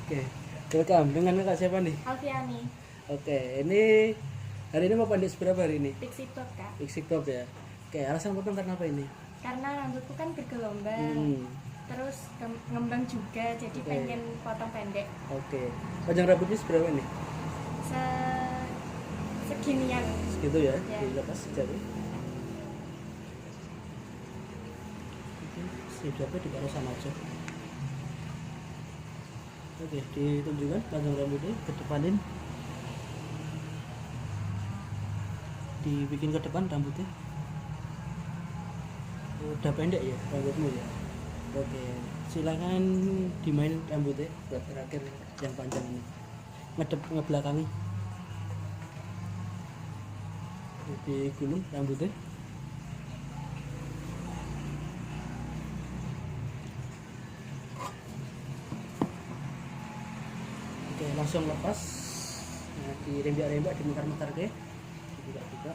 Oke, welcome. Dengan Kak siapa nih? Alfiani, Oke, ini hari ini mau pendek seberapa hari ini? Pixie Bob kak. Pixie Bob ya. Oke, alasan potong karena apa ini? Karena rambutku kan bergelombang, Hmm, terus ngembang juga, jadi Oke. pengen potong pendek. Oke. Panjang rambutnya seberapa nih? Se Seginian. Segitu ya? Ya. Dilepas jari. Oke, siapnya ditaruh sama aja. Oke, ditunjukkan panjang rambutnya ke depanin. Dibikin ke depan rambutnya. Udah pendek ya rambutmu ya. Oke, silakan dimain rambutnya buat terakhir yang panjang ini. Ngebelakangi. Digulung rambutnya. Oke, langsung lepas. Nah, dirembak-rembak, dimekar-mekar ke. Dibuka-buka.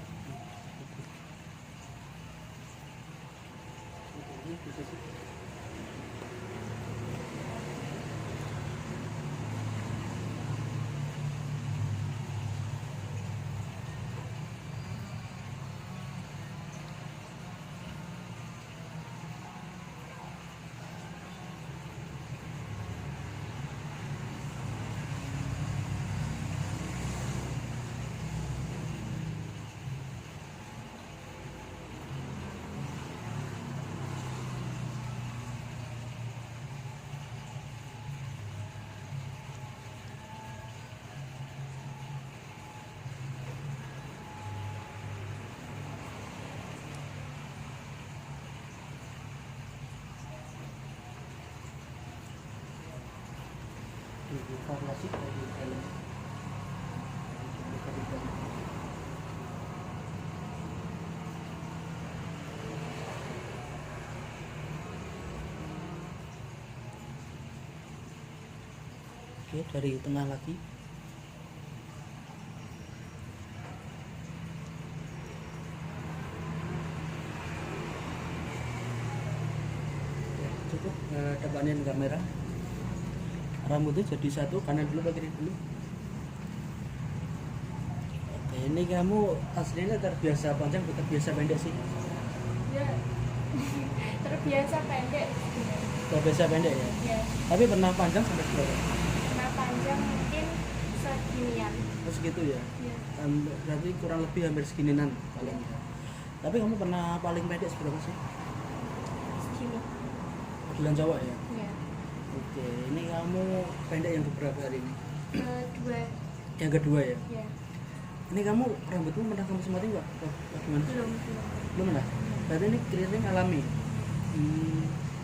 Divarnasi dari dalam. Oke, dari tengah lagi. Oke, cukup depanin kamera. Rambutnya jadi satu, kanan dulu apa kiri dulu? Oke, ini kamu aslinya terbiasa panjang atau terbiasa pendek sih? Ya, terbiasa pendek. Terbiasa pendek ya? Ya, Tapi pernah panjang sampai berapa? karena panjang mungkin seginian. Terus gitu ya? Ya, Berarti kurang lebih hampir seginian paling ya. Tapi kamu pernah paling pendek seberapa sih? segini. Modelan cowok ya? Ya, Oke, ini kamu pendek yang keberapa hari ini? kedua. Yang kedua ya? Ya, Ini kamu rambutmu pernah kamu sematin nggak? Gimana? belum. Belum pernah? Berarti ini keriting alami.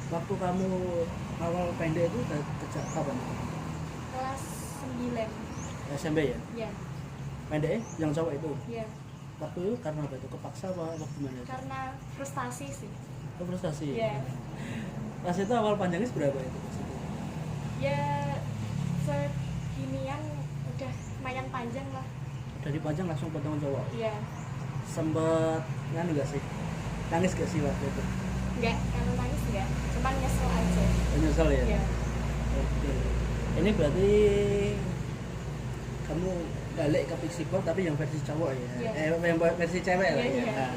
Waktu kamu awal pendek itu sejak kapan? Kelas 9. SMP ya? Ya, Pendeknya yang cowok itu? ya. Waktu itu karena apa itu? Kepaksa apa gimana? Karena frustasi sih. Oh, frustasi? Ya, Pas itu awal panjangnya seberapa itu? ya seginian udah lumayan panjang lah. Dari panjang langsung potongan cowok? Ya, Sempet nganu gak sih? Nangis gak sih waktu itu? enggak, kalau nangis enggak, cuman nyesel aja. Menyesal ya? Ya, Oke. Ini berarti kamu balik ke Pixie Bob tapi yang versi cowok ya? Iya. Yang versi cewek lah Iya, ya? iya. Nah,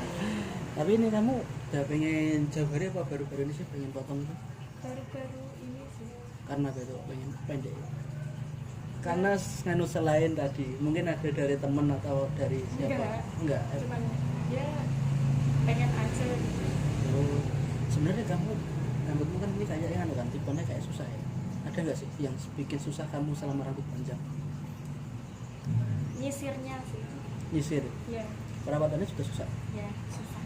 tapi ini kamu udah pengen jauh hari apa baru-baru ini sih pengen potong itu? baru-baru ini sih. Karena apa itu pengen pendek? Karena nganu selain tadi mungkin ada dari temen atau dari siapa? Enggak. Cuman ya pengen aja. Oh, sebenarnya kamu rambutmu kan ini kayaknya anu kan tipenya kayak susah ya. Ada nggak sih yang bikin susah kamu selama rambut panjang? Nyisirnya sih. Nyisir. Ya, Perawatannya juga susah. ya susah.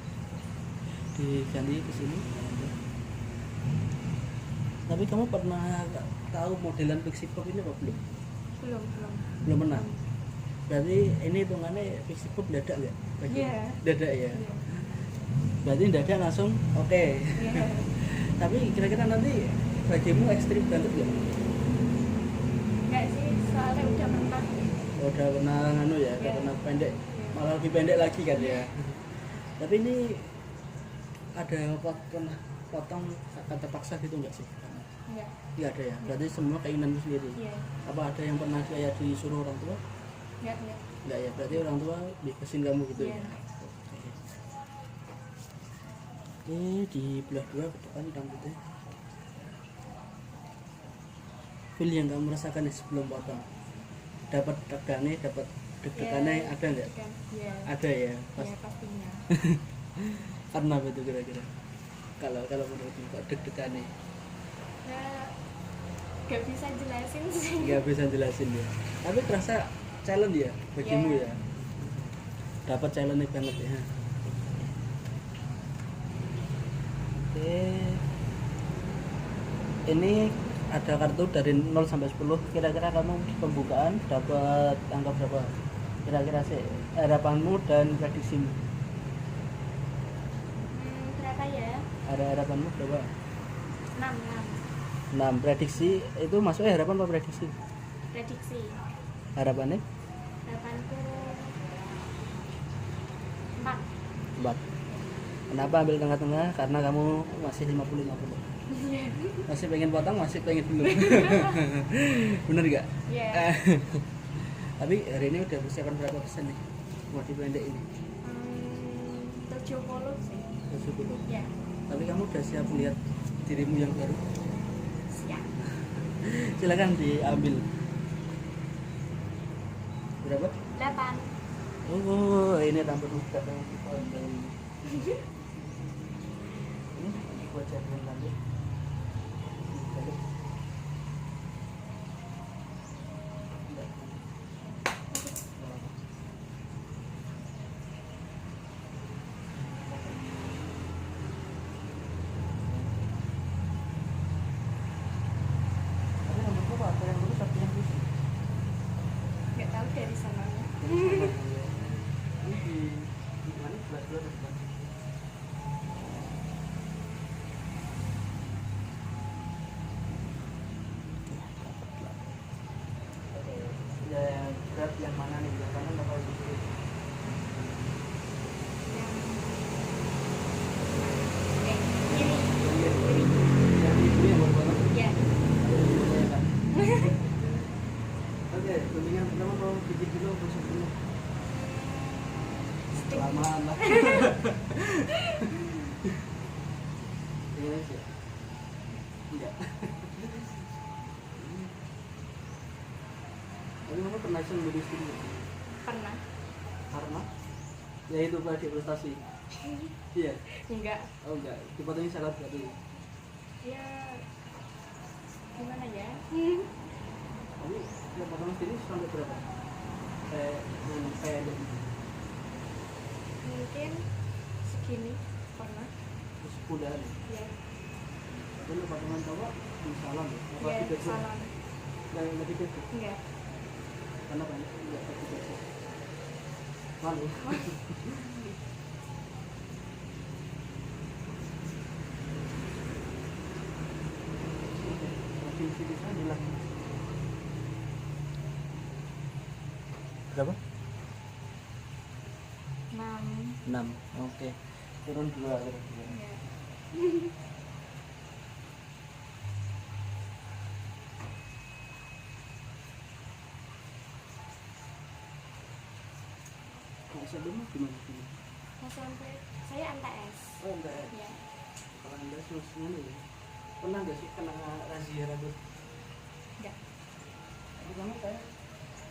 Diganti ke sini. Tapi kamu pernah tahu modelan Pixie Bob ini apa belum? Belum. Belum pernah. Berarti ini hitungannya Pixie Bob dadak nggak? Iya. Dadak ya. Iya. Berarti dadak langsung oke. Iya. Tapi kira-kira nanti bagimu ekstrim banget nggak? Enggak sih, soalnya udah pernah. Udah pernah nganu ya, udah Iya. pernah pendek, Iya. malah lebih pendek lagi kan ya. Tapi ini ada pernah potong kata paksa gitu nggak sih? Enggak. Nggak ada ya, berarti semua keinginanmu sendiri. Iya. Apa ada yang pernah kayak disuruh orang tua? Enggak. Nggak ya, berarti orang tua bikasin kamu gitu Iya. ya. Oke, di belah dua ke depan rambutnya. Feel yang kamu rasakan sebelum potong, dapat tegangnya, dapat deg-degannya, Iya. ada nggak? Iya. Ada ya, pas. Iya pastinya. Karena apa itu kira-kira? Kalau menurutmu kok deg-degannya? Nah, nggak bisa jelasin sih. Nggak bisa jelasin ya, tapi terasa challenge ya bagimu Iya. ya, dapat challenge banget ya. Oke, ini ada kartu dari 0 sampai 10, kira-kira kamu pembukaan dapat angka berapa kira-kira sih, harapanmu dan prediksimu? Berapa ya? Ada harapanmu berapa? 6. 6. Prediksi itu masuknya harapan apa prediksi? Prediksi. Harapannya? Harapanku 4. 4. Kenapa ambil tengah-tengah? Karena kamu masih 50-50. Masih pengen potong, masih pengen belum. Bener gak? Iya. Tapi hari ini udah persiapan berapa persen nih mau dipendek ini? 70 sih. 70. Ya. Tapi kamu udah siap lihat dirimu yang baru? Siap. Silakan diambil. Berapa? 8. Oh, ini rambut muda yang dipotong. Ini buat jadian rambut. Balik. Enggak. Tapi rambutku apa yang lurus apa yang putih? Nggak tahu dari sananya. Ini di mana belas dua depan. Ya, berat yang mana nih? Yang kanan apa yang kiri? Ini. Yang kiri. Yang kiri yang baru-baru. Ya. Ada kan? Oke, guntingan pertama mau bikin dulu besok dulu. Kelamaan lah. Ini aja. Enggak. Tapi kamu pernah sendiri sendiri? Pernah. Karena? Ya itu tadi prestasi. Iya. Enggak. Oh enggak. Dipotongin salad berarti. Ya. Gimana ya? Tapi yang potong sendiri sampai berapa? Kayak Mungkin segini pernah. 10 hari. Ya. Tapi lu potongan cowok di salon ya? Apa Ya, tidak sih? salon. Nggak tidak sih? Enggak. Karena banyak nggak tidak sih. Malu. Makin sini saja lagi. Berapa? 6. 6. Oke. Turun 2 kira-kira. Ya. Nah, sebelumnya gimana? SMP saya MTS. Oh, enggak. Ya. Kalau Anda susahnya nih, pernah nggak sih kena razia rambut? Enggak. Tapi kamu kayak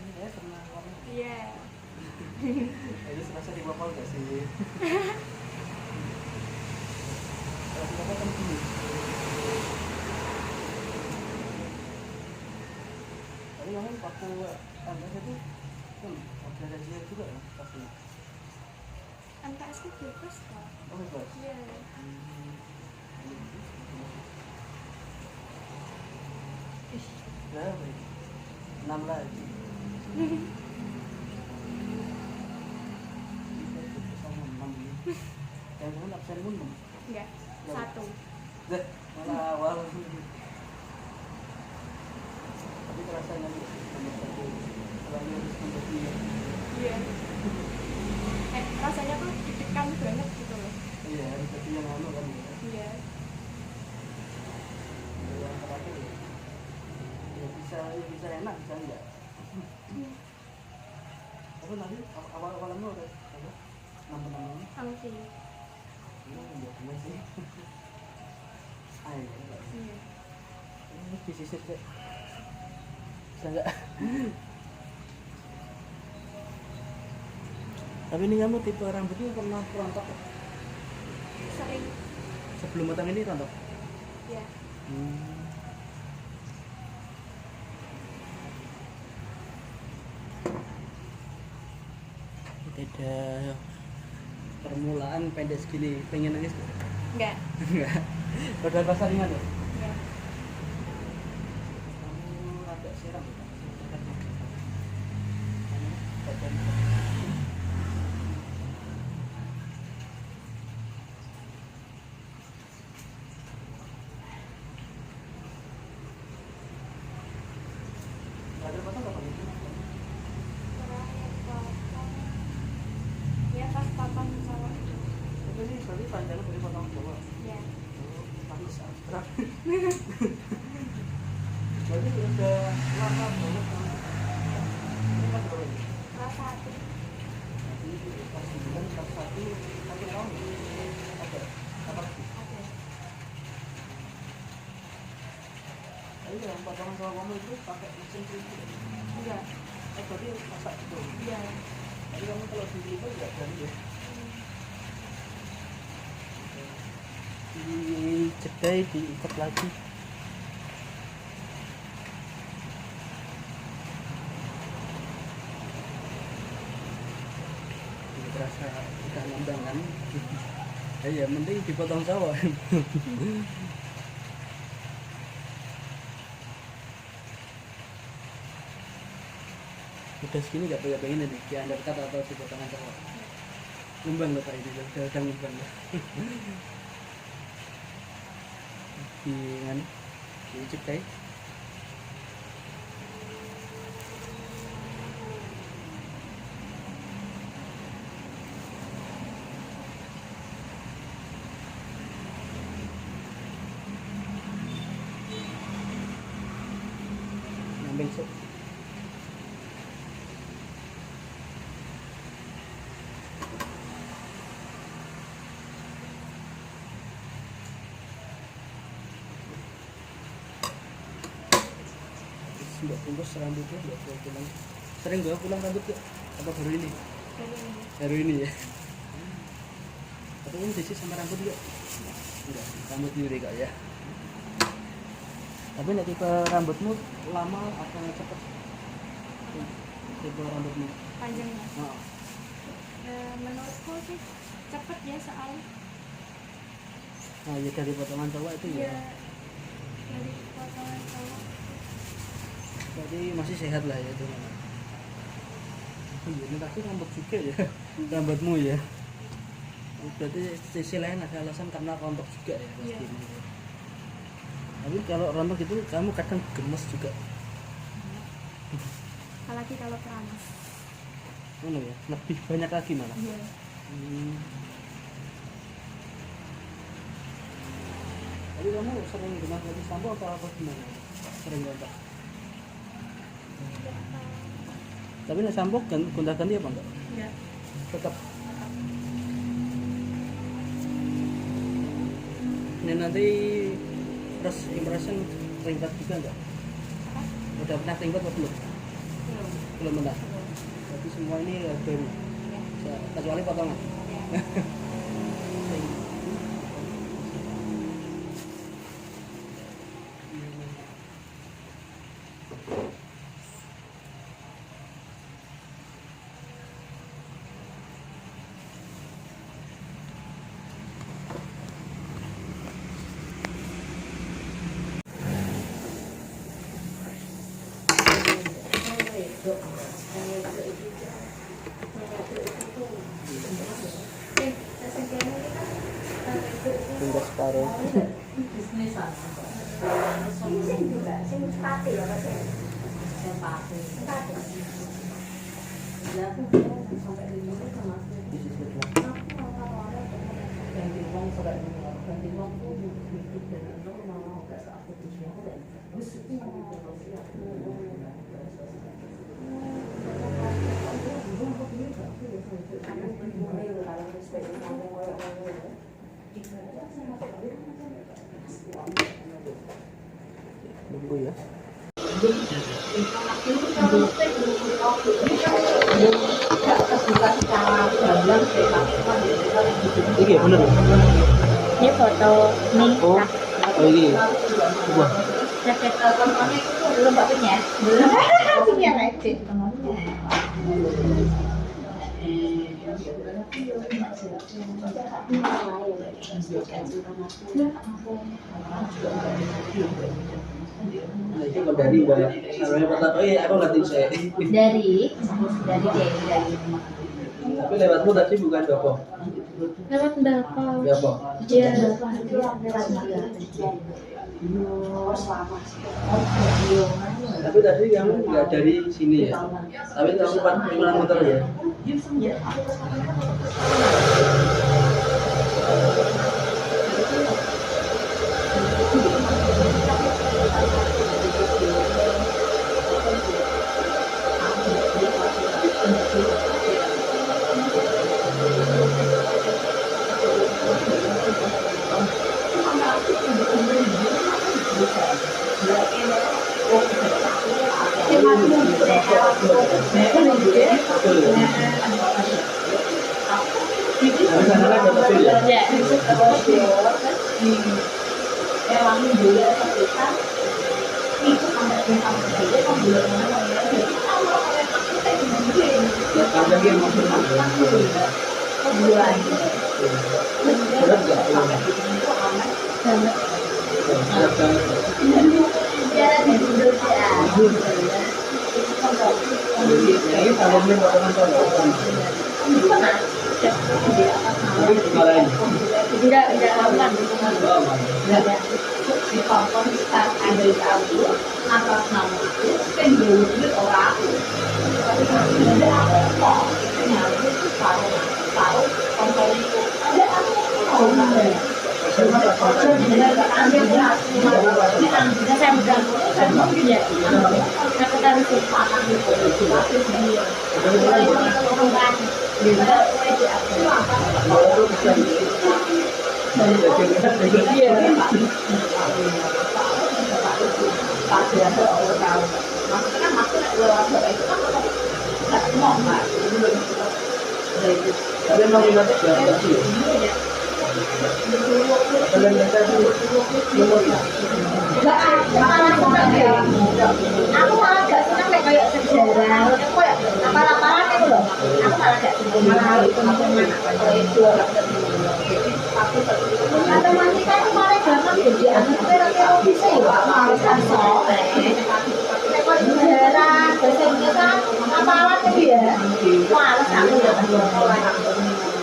ini kayak pernah warna. Iya. Itu serasa di bawah nggak sih? Kalau di bawah kan gini. Tapi kamu waktu Anda itu ada razia juga ya pastinya. MTS itu bebas kok. Oh bebas. Iya. Ih. Berapa ini? 6 lagi. Yang kamu absen pun belum? Enggak. 1. Zeh, malah awal. Tapi terasa nggak nih? Nomor 1. Kalau harus nomor 2. Iya. Rasanya tuh deg-degan banget gitu loh. Iya, harus jadi yang anu kan ya. Iya. Yang terakhir Itu tadi awal-awalannya udah apa? Nama-namanya? Angki. Biasanya sih. Ayo, enggak. Iya. Ini disisir deh. Bisa enggak? Tapi ini kamu tipe rambutnya pernah rontok? Sering. Sebelum matang ini rontok? Ya. Tidak permulaan pendek segini, pengen nangis nggak? Enggak. Enggak. Udah basah ringan ya? Iya. Kamu agak siram ya? Badan. Ada potong kapan itu? Terakhir potong. Ya pas potong sama itu. Itu sih berarti panjangnya dari potong bawah. Ya. Oh, panis abstrak. Berarti udah lama banget kan? Ini kan berapa ini? Kelas 1. Jadi kelas 9, kelas 1, 1 tahun ada apa sih? Ada. Tapi yang potongan sama kamu itu pakai mesin cuci. Enggak. Berarti masak gitu. Iya. Tapi kamu kalau di itu nggak berani ya? Dijedai, diikat lagi. Ini terasa udah ngembang kan? Ya mending dipotong sawah. Udah segini gak pengen nih di undercut atau di potongan sawah. Ngembang loh Pak ini, udah ngembang loh. Dicekai. Ngambil sok. Mbak bungkus rambutnya, Mbak bawa pulang. Sering bawa pulang rambut ya? Apa baru ini? Dari ini. Baru ini ya? Tapi ini diisi sama rambut juga? Enggak, rambut sendiri kak ya. Tapi nek tipe rambutmu lama atau cepet? Tipe rambutmu? Panjangnya. Nah, Menurutku sih cepet ya soalnya. nah ya dari potongan cowok itu ya. Iya. Dari potongan cowok. Jadi masih sehat lah ya itu. Iya, ini tapi rambut juga ya, rambutmu ya. Berarti sisi lain ada alasan karena rontok juga ya pasti. Iya. Tapi kalau rontok itu kamu kadang gemes juga. Apalagi kalau keramas. Mana ya? Lebih banyak lagi malah. Iya. Tapi kamu sering dengan ganti sampo atau apa gimana? Sering rontok. Tapi nek sampo gonta-ganti apa enggak? Enggak. Tetap. Ini nanti first impression ringkat juga enggak? Udah pernah ringkat atau belum? Belum. Belum pernah. Tapi semua ini baru. Ya. Kecuali potongan. Ya. Tinggal separuh. Nunggu ya. Ini bener. Ini foto nih. Oh, ini. Coba. Jaket belum bapaknya. Belum. Ini yang naik sih. Nah, itu dari Mbak. Namanya pertama, aku nggak tahu saya. Dari Tapi lewatmu tadi bukan Bapak. lewat Bapak. Bapak. Iya. Tapi tadi kamu nggak dari sini ya. Tapi kamu sempat pulang motor ya. Enggak aman. Tapi mau minatnya berapa sih? Aku malah gak senang kayak sejarah. Aku kayak apal-apalan itu loh. Aku malah gak senang malah teman-teman itu. Matematika itu malah gampang jadi anak kira-kira bisa ya. Males kan soalnya. Kayak sejarah, bahasa Indonesia, apalan itu ya. Males aku ya.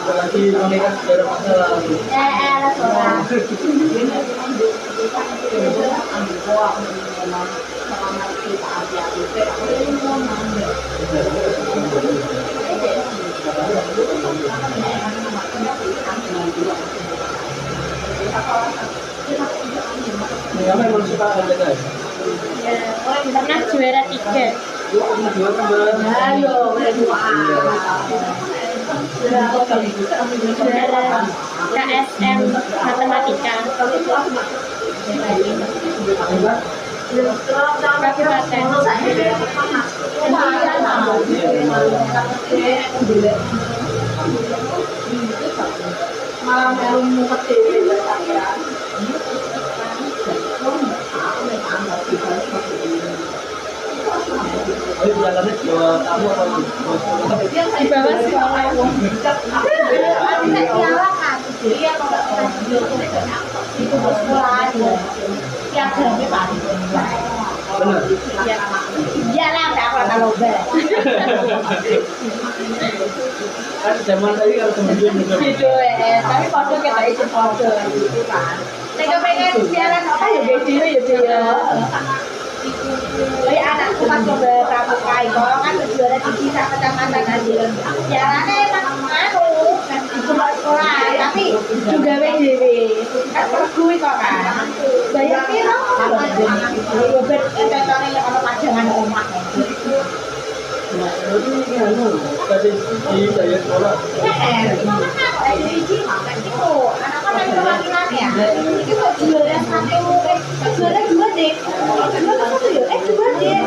Berarti mereka sudah masalah. Lah soalnya. Kamu emang suka olahraga? Pernah juara 3. Ayo, Juara KSM Matematika Kabupaten. malam ilmu kecil ya. Ayo jalannya bawa kamu apa Di bawah sekolah. Iya, itu sekolah tiap hari Pak. benar? Iyalah, nggak apa lomba. Kan zaman tadi kalau kemudian Gitu tapi foto kita isi foto gitu kan. Tega pengen siaran apa ya bedanya ya dia. Jadi anakku pas coba pramuka itu kan juara tinggi sama kecamatan aja. Siarannya emang anu itu sekolah tapi juga WDW kan pergi kok kan. Bayar piro? Beber contohnya kalau pajangan rumah. Jadi anu kasih di saya sekolah. Mana kok ada biji makan itu. Anak kan ada laki-laki ya. Itu kok jualnya satu, jualnya dua deh. Dua satu ya? Dua deh.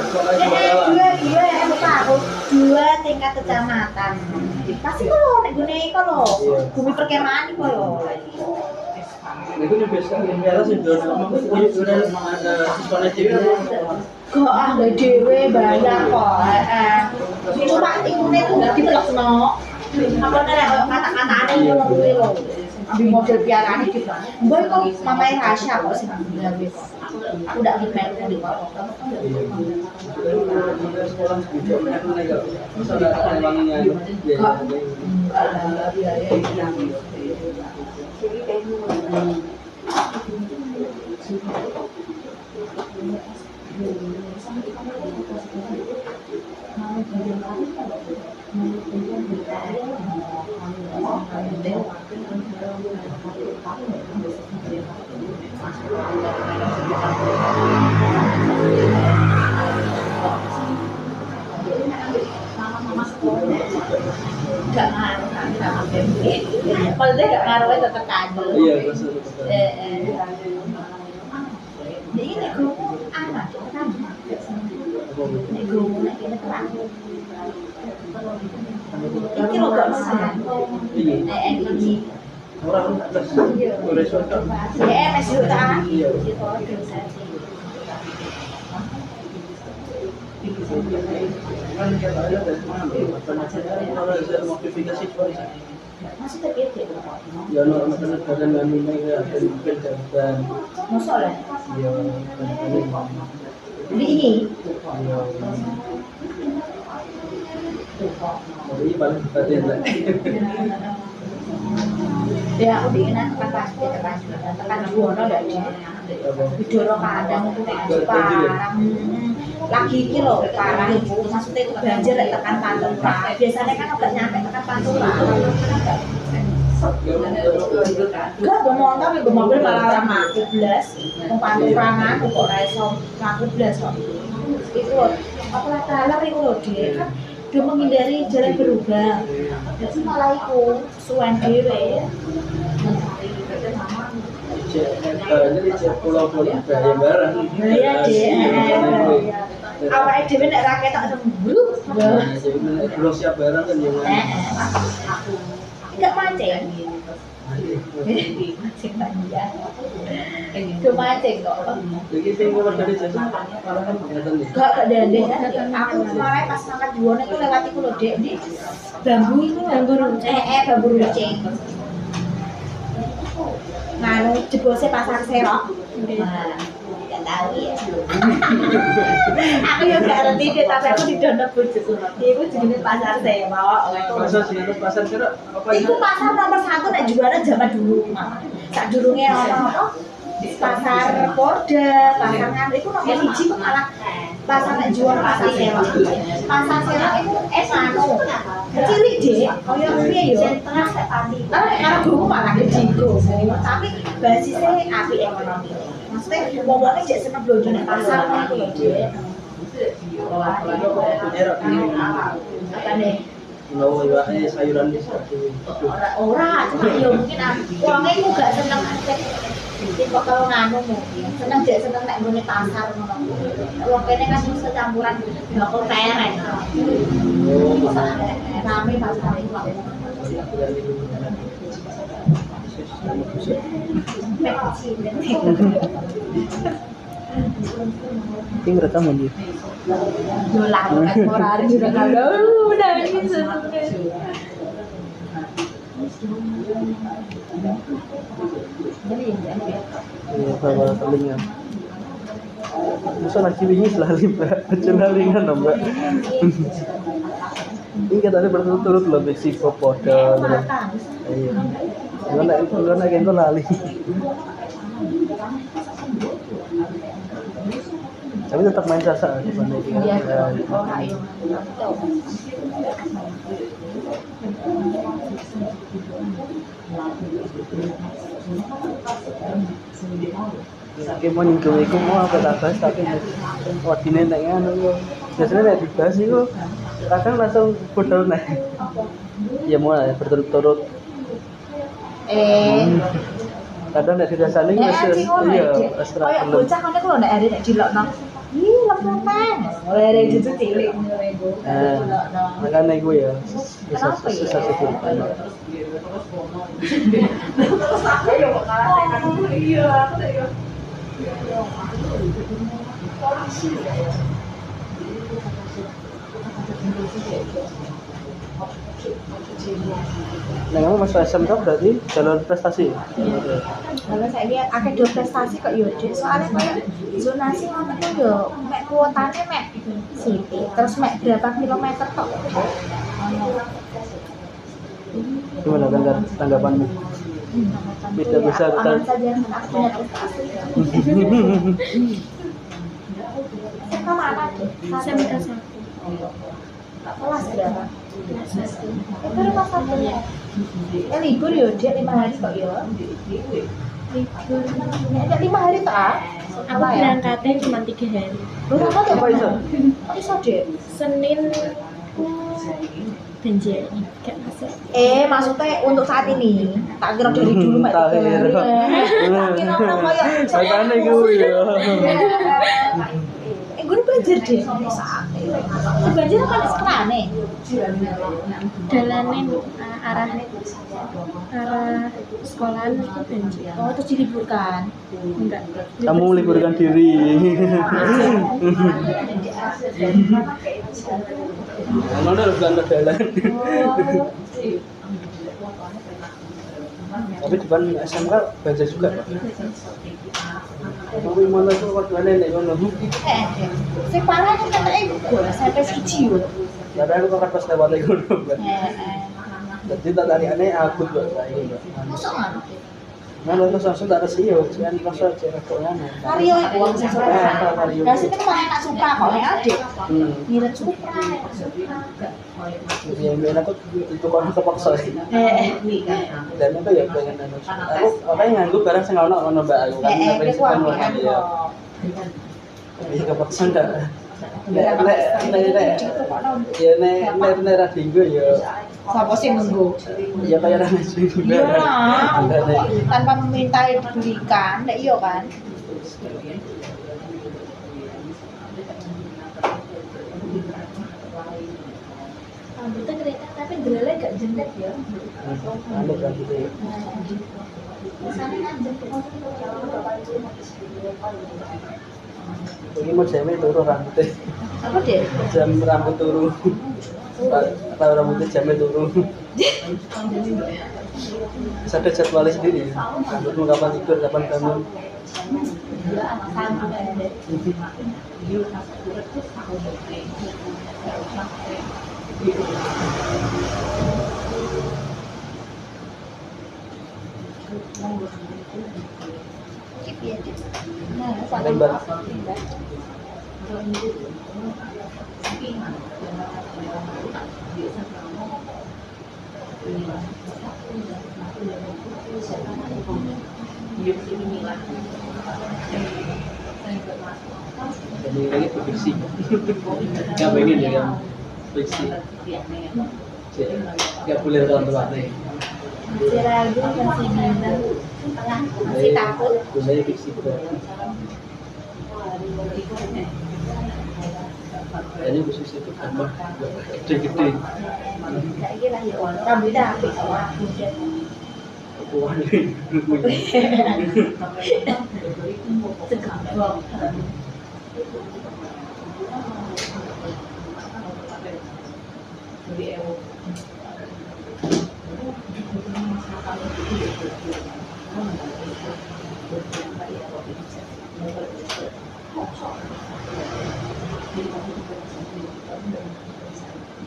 Dua, lupa aku. Dua tingkat kecamatan. Pasti kalau nek gune kalau bumi perkemahan itu kalau. Itu nih biasa yang merah sih sudah ada siswa TV. Kok ada dewe bayar kok. Cuma ikune tuh ditelokno. Apa nek kata-katane ngono kuwi lho. Ambil model piarane gitu. Mbok kok mamae Rasya kok sing gawe kok. Aku ndak gimana di kok. Sekolah misalnya ada wanginya. Gak ngaruh sama tempe. Maksudnya gak ngaruhnya tetap kado. Iya, betul. Jadi nek guru anak kan. Nek guru nek kene terang. Iki lho gak masalah. Iki Orang plus resort. MS juta. Iya. Kan kita ada dari mana? Kalau ada notifikasi cuma Masih terkait ya normal kan badan kami ini ada mungkin dan Masuk lah. ya Di ini. ini paling tadi enggak. Ya aku bikin tekan pasti tekan Buwono ndak di Widoro kadang itu nek parang. Lagi iki lho parang ibu maksudnya itu banjir lek tekan Pantura. Biasanya kan agak nyampe tekan Pantura. Enggak go motor go mobil malah ora mlaku blas. Wong Pantura ngaku kok ora iso mlaku blas kok. Itu lho apa dalan iku lho Dik kan dia menghindari jalan berubah. Jadi malah iku suwen dhewe. Jadi pulau-pulau bayar barang. Iya Dik. Awake dhewe nek ra ketok sembruk. Jadi belum siap barang kan yang Aku enggak mancing. Mancing banyak. Itu mancing kok. jadi saya keluar dari jasa malah kan kelihatan nih. Gak dendeng kan. Aku kemarin pas makan di Wono itu lewat iku lho Dek. Di bambu itu bambu runcing. Nganu jebose pasar serok. Nah, enggak tahu ya. Aku ya gak ngerti deh, tapi aku didono bojoku. Iku jenenge pasar serok. Masa sih itu pasar kira apa Iku pasar nomor 1 nek jualan zaman dulu, Mak. Sak durunge ono apa? Pasar Porda, pasar Nganu iku nomor 1 kok malah pasar nek jual pasar serok. Pasar serok itu anu. Cilik Dek, kaya piye yo? Tengah sak pati. Karo guruku malah gedigo. Tapi basisnya apik ekonomi. Maksudnya wong-wonge jek seneng belanja nek pasar ngono iku lho, Dek. erok ini. Apa nih? Mau sayuran di Ora, cuma ya mungkin wonge iku gak seneng tipe kalau nganu mungkin. Seneng jek seneng nek nggone pasar ngono. Wong kene kan mesti campuran bakul peren. Rame pasar iku. Ting rekaman dia. Dolar orang juga kalau udah gitu. Iya, bawa telinga. Masa lagi ini selalu mbak, celalingan dong mbak. Ini katanya berturut-turut loh besi popodo. Iya. Gimana kan kok lali. Tapi tetap main sasa di mana itu. Iya, orang itu. Oke, mau nyinggung iku mau apa tak bahas tapi waktu nenek anu biasanya nek dibahas iku kadang langsung berturut nih. Ya mulai berturut-turut. Kadang nek dirasani wis iya wis ra Kayak gelem. bocah kan kalau nek hari nek dilokno. Ih, lempeng. Mulai dari itu cilik mulai go. Makanya gue ya bisa Kenapa ya? susah sih. Iya, aku tadi Nah, kamu masuk SMK berarti jalur prestasi. Kalau saya lihat akeh do prestasi kok yo, Dik. Soalnya kayak zonasi ngono ku yo mek kuotane mek sithik, terus mek berapa kilometer tok. Gimana tanggapanmu? Tidak bisa aman kan? saja aku punya prestasi. Kita mana, Dik? SMK 1 Kelas berapa? kelas 1. Itu rumah satu ya. Libur yo, Dik, 5 hari kok yo. Libur. Ya, ada 5 hari tak? Aku Apa ya? berangkatnya cuma 3 hari. Berapa tuh? Apa iso? Oh, iso, Dik. Senin dan jadi gak masuk. Maksudnya untuk saat ini. Tak kira dari dulu mek 3 hari. Tak kira orang kayak Makanya gue ya. gue belajar deh saat belajar kan sekolah nih Dalanin arah sekolahan itu banjir. oh terus diliburkan Enggak. Kamu liburkan diri. Kamu udah bukan ke jalan. Tapi depan SMK baca juga. Kamu mau langsung ke mana nih? Kamu si parah kan katanya gue sampai siji yo kadang aku kan pas lewat lagi udah. Jadi tak tadi aneh aku buat saya. masuk nggak Nah, langsung tak ada CEO, jangan rasa ceweknya. Mario itu uang sesuatu nah sih kan malah tak suka kok ya adik ngirit supra Yang biar aku itu kan kepaksa. Dan itu ya pengen aku makanya nganggu barang sing ono mbak aku kan itu kan kan ya. Iya kepaksa enggak. Nek ya nek ra dinggo ya siapa sih nunggu ya kayak ra sing iya lah tanpa meminta dibelikan nggak iya kan Rambutnya kereta tapi gelalnya gak jendet ya. Anu kan gitu ya. Ini mau jamnya turun rambutnya. apa deh Jam rambut turun. Atau rambutnya jamnya turun. Bisa ada jadwalnya sendiri. Rambutmu kapan tidur, kapan bangun. Lembar. Jadi lagi bersih. Gak pengen ya yang bersih. Gak boleh teman-teman. Masih ragu, masih bimbang, masih takut. Gunanya bersih. Kayaknya khusus itu tambah gede-gede. kayak gila ya rambutnya apik sama aku Wah,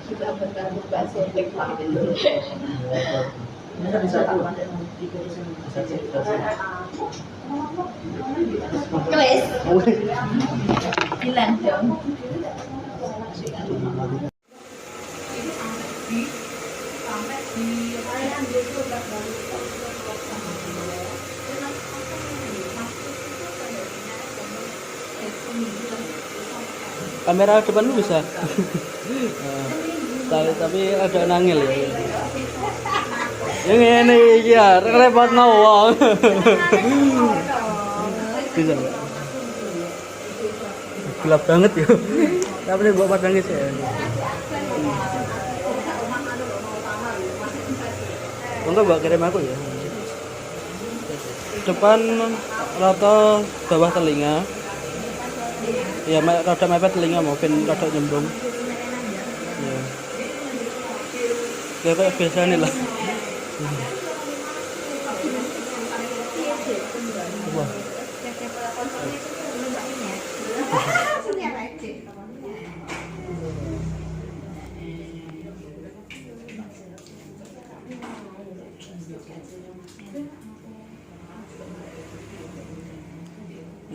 sudah bergabung bahasa Jepang. Bisa bisa Kles bilang dong Kamera depan lu bisa. Tapi ada nangil ya. Yang ini ya repot wong. Bisa nggak? Gelap banget ya. Tapi ini gua padangin sih. Enggak mbak kirim aku ya. Depan rata bawah telinga. Ya rada mepet telinga maupun rada nyembung. Ya. Ya kayak biasa nih lah. Wah.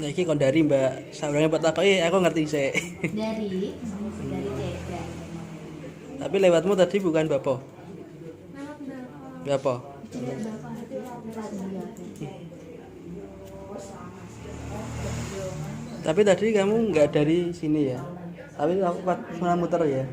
Nah, ini kon dari Mbak, saurangnya buat takoki aku ngerti sih. dari Cega. Tapi lewatmu tadi bukan Bapak. Bapak. Tapi tadi kamu nggak dari sini ya. Tapi aku pernah muter ya.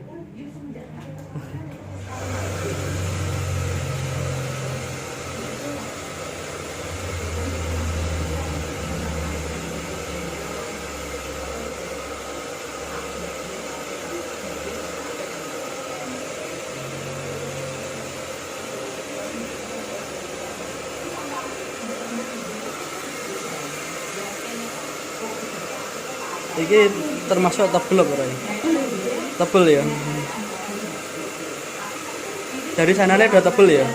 Ini termasuk tebel apa ya? Tebel ya. Dari sananya udah tebel ya.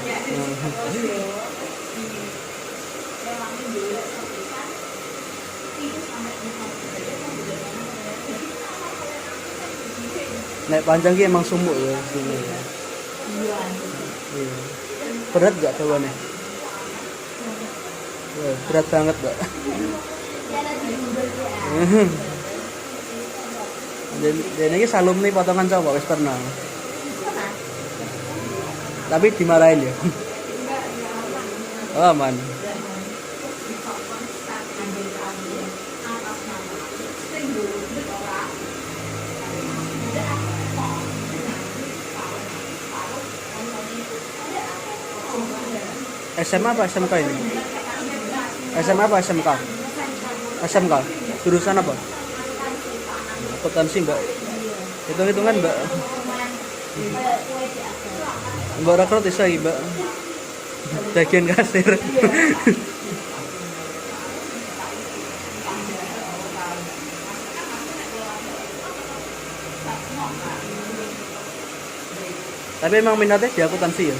Naik panjang ki emang sumuk ya sini. Iya. Berat gak coba nih? Berat banget, Mbak. Dan ini salum nih potongan coba wis pernah. Tapi dimarahin ya. Oh, aman. SMA apa SMK ini? SMA apa SMK? SMK. Jurusan apa? Akuntansi Mbak. Hitung-hitungan Mbak. Mbak rekrut bisa Mbak. Bagian kasir. Tapi emang minatnya di akuntansi ya.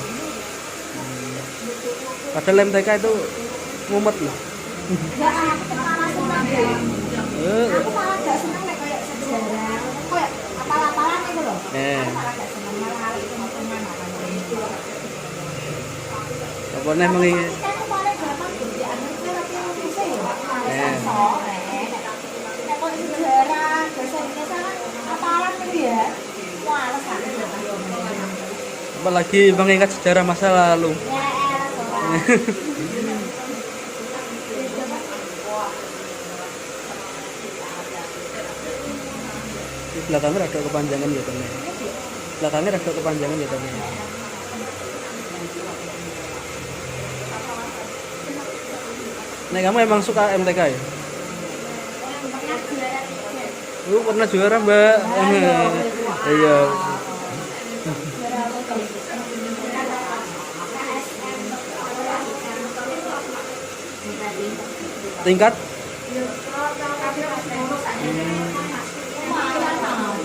Padahal MTK itu mumet loh. Enggak, aku malah senang ya. Aku malah gak senang nek kayak sejarah. Kayak apal-apalan itu loh. Aku malah gak senang malah hitung-hitungan apa. Pokoknya emang ini. Aku paling gampang kerjaan itu tapi bisa ya. Sosok, nek kok sejarah, bahasa Indonesia kan apalan itu ya. Males kan. Apalagi mengingat sejarah masa lalu. Di belakangnya ada kepanjangan ya teman. Belakangnya ada kepanjangan ya teman. Nah, kamu emang suka MTK ya? Pernah juara Mbak. Iya. Tingkat?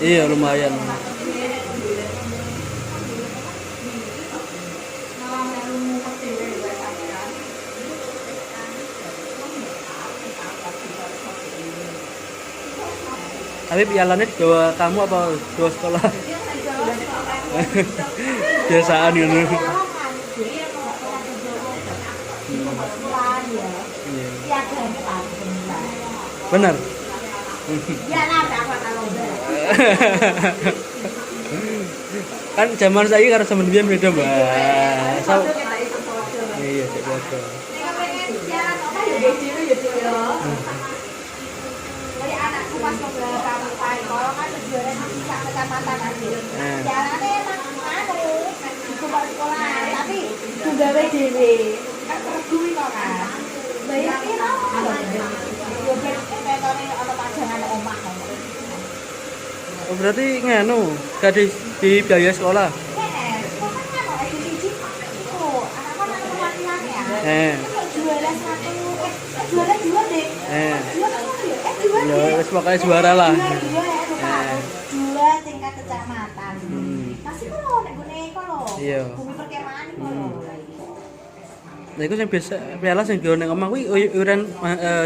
Iya lumayan. Tapi pialanya dua kamu apa dua sekolah? Biasaan gitu. Benar. Ya apa kalau Kan zaman saya karo zaman biyen beda, Mbak. Iya, cek foto. anakku pas mau kamu kalau kan dhewe. Kan regu kok kan. Bayar piro? Yo ben pentone ana pajangan omah kok. Oh, berarti nganu, gak di biaya sekolah. Kok kan ono edisi oh, anakku anak perwakilan ya. Kok juara satu, juara dua deh. Juara satu ya? Juara Ya, deh. wis pokoknya juara lah. Dua tingkat kecamatan. Masih kok nek gone kono. Iya. Bumi perkemahan kono. Nah, itu yang biasa piala sing dione ngomong kuwi iuran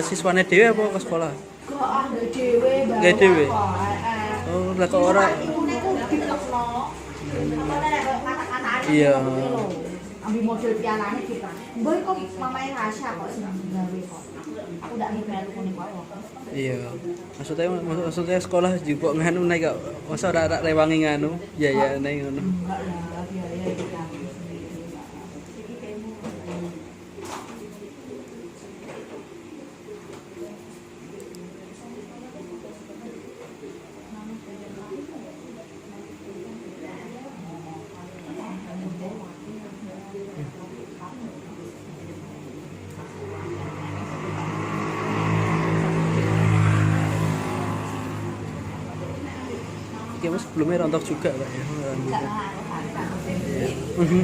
siswane dhewe apa ke sekolah? Kok anggo dhewe bawa. Nggak dhewe? Kok, Oh, lah kok ora. Ikune ku ditekno. Apa nek kata-kataan. Iya. Ambil model pialane kita. Boy kok mamae Rasya kok sing gawe kok. Aku ndak melu kene kok. Iya. Maksudnya sekolah juga nganu naik kok. Masa ora rewangi nganu. Ya naik ngono. Enggak lah, biaya kita. Iki mas sebelumnya rontok juga Pak ya. Enggak ngaruh kan.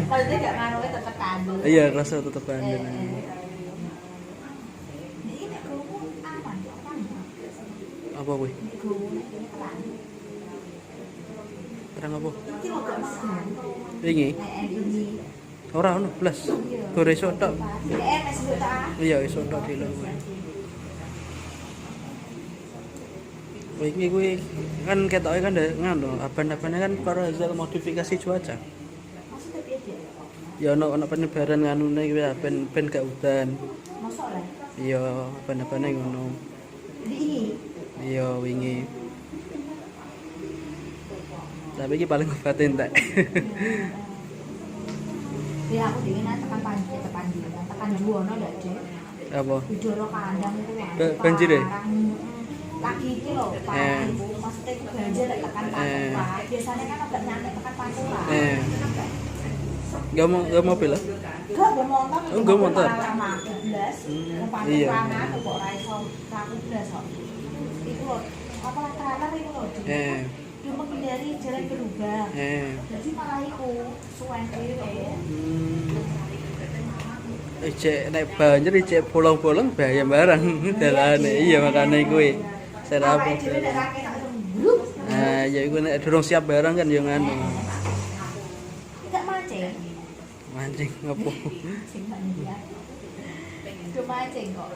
Maksudnya enggak ngaruhnya tetep kandel. Iya, rasa tetep bandel. Ini nek gowo aman kok kan. Apa kuwi? Nek gowo nek kene terang. Terang apa? Iki lho gak mahal. Wingi. Ini. Ora ono blas. Gore iso tok. Masih tak. Iya, iso tok dilo kuwi. Kuwi kan ketoke kan ngono, aban-abane kan karo hasil modifikasi cuaca. Maksudnya piye dia? Ya ono penyebaran nganune kuwi ben gak udan. Mosok lah. Iya, aban-abane ngono. Ini. Iya, wingi. Tapi iki paling obat entek. Ya aku dingin tekan tekan Juwono ndak, Dek. Apa? Widoro kandang itu ya. Banjir ya? Lagi iki lho, Pak. Maksudnya itu banjir lek tekan Pantura. Biasanya kan agak nyampe tekan Pantura. Gak mobil lah? Gak gue motor. Oh, gue motor. Sama 12. Iya. Panturangan kok ora iso laku blas kok. Itu lho, apa lah trailer itu lho. Dia menghindari jalan berubah. Jadi malah iku suwen dhewe. Ijek nek banjir ijek bolong-bolong bahaya barang dalane. Iya makane kuwi. Serap. Awake dhewe nek kaki tak grup. Nah, ya iku nek durung siap barang kan ya nganu. Enggak mancing. Mancing ngopo? Sing manja. Itu mancing kok.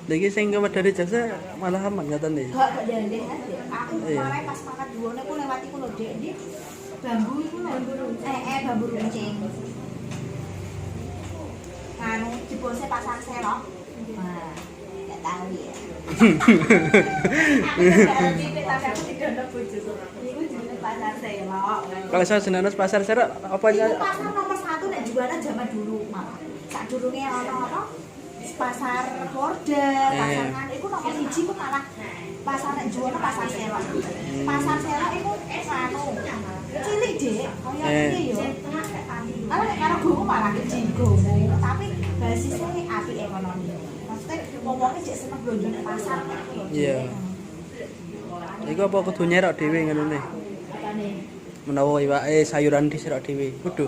Lagi sing dari jasa malah aman katane. Gak dandeng aja. Aku Iya. kemarin pas makan duone aku lewat iku lho, Dek. Di bambu iku lho. Bambu runcing. Anu jebose pasar selok. Nah, enggak tahu ya. Aku tipe tapi aku tidak ada bojo. Iku jenenge pasar selok. Kalau saya senanas pasar serok apa Itu ya? pasar nomor 1 nek jualan zaman dulu malah. Sak durunge ono apa? Pasar Horder, pasar kan iku nomor 1 ku malah pasar nek jualan pasar selok. Pasar selok iku anu cilik, Dek. Kaya piye yo? Kalau nek karo gomo malah kecil gomo, tapi basisnya apik ekonomi. Maksudnya wong-wong cek seneng belanja ning pasar. Iya. Iku apa kudu nyerok dhewe nganune? Apane? Menawa iwake sayuran diserok dhewe. Kudu.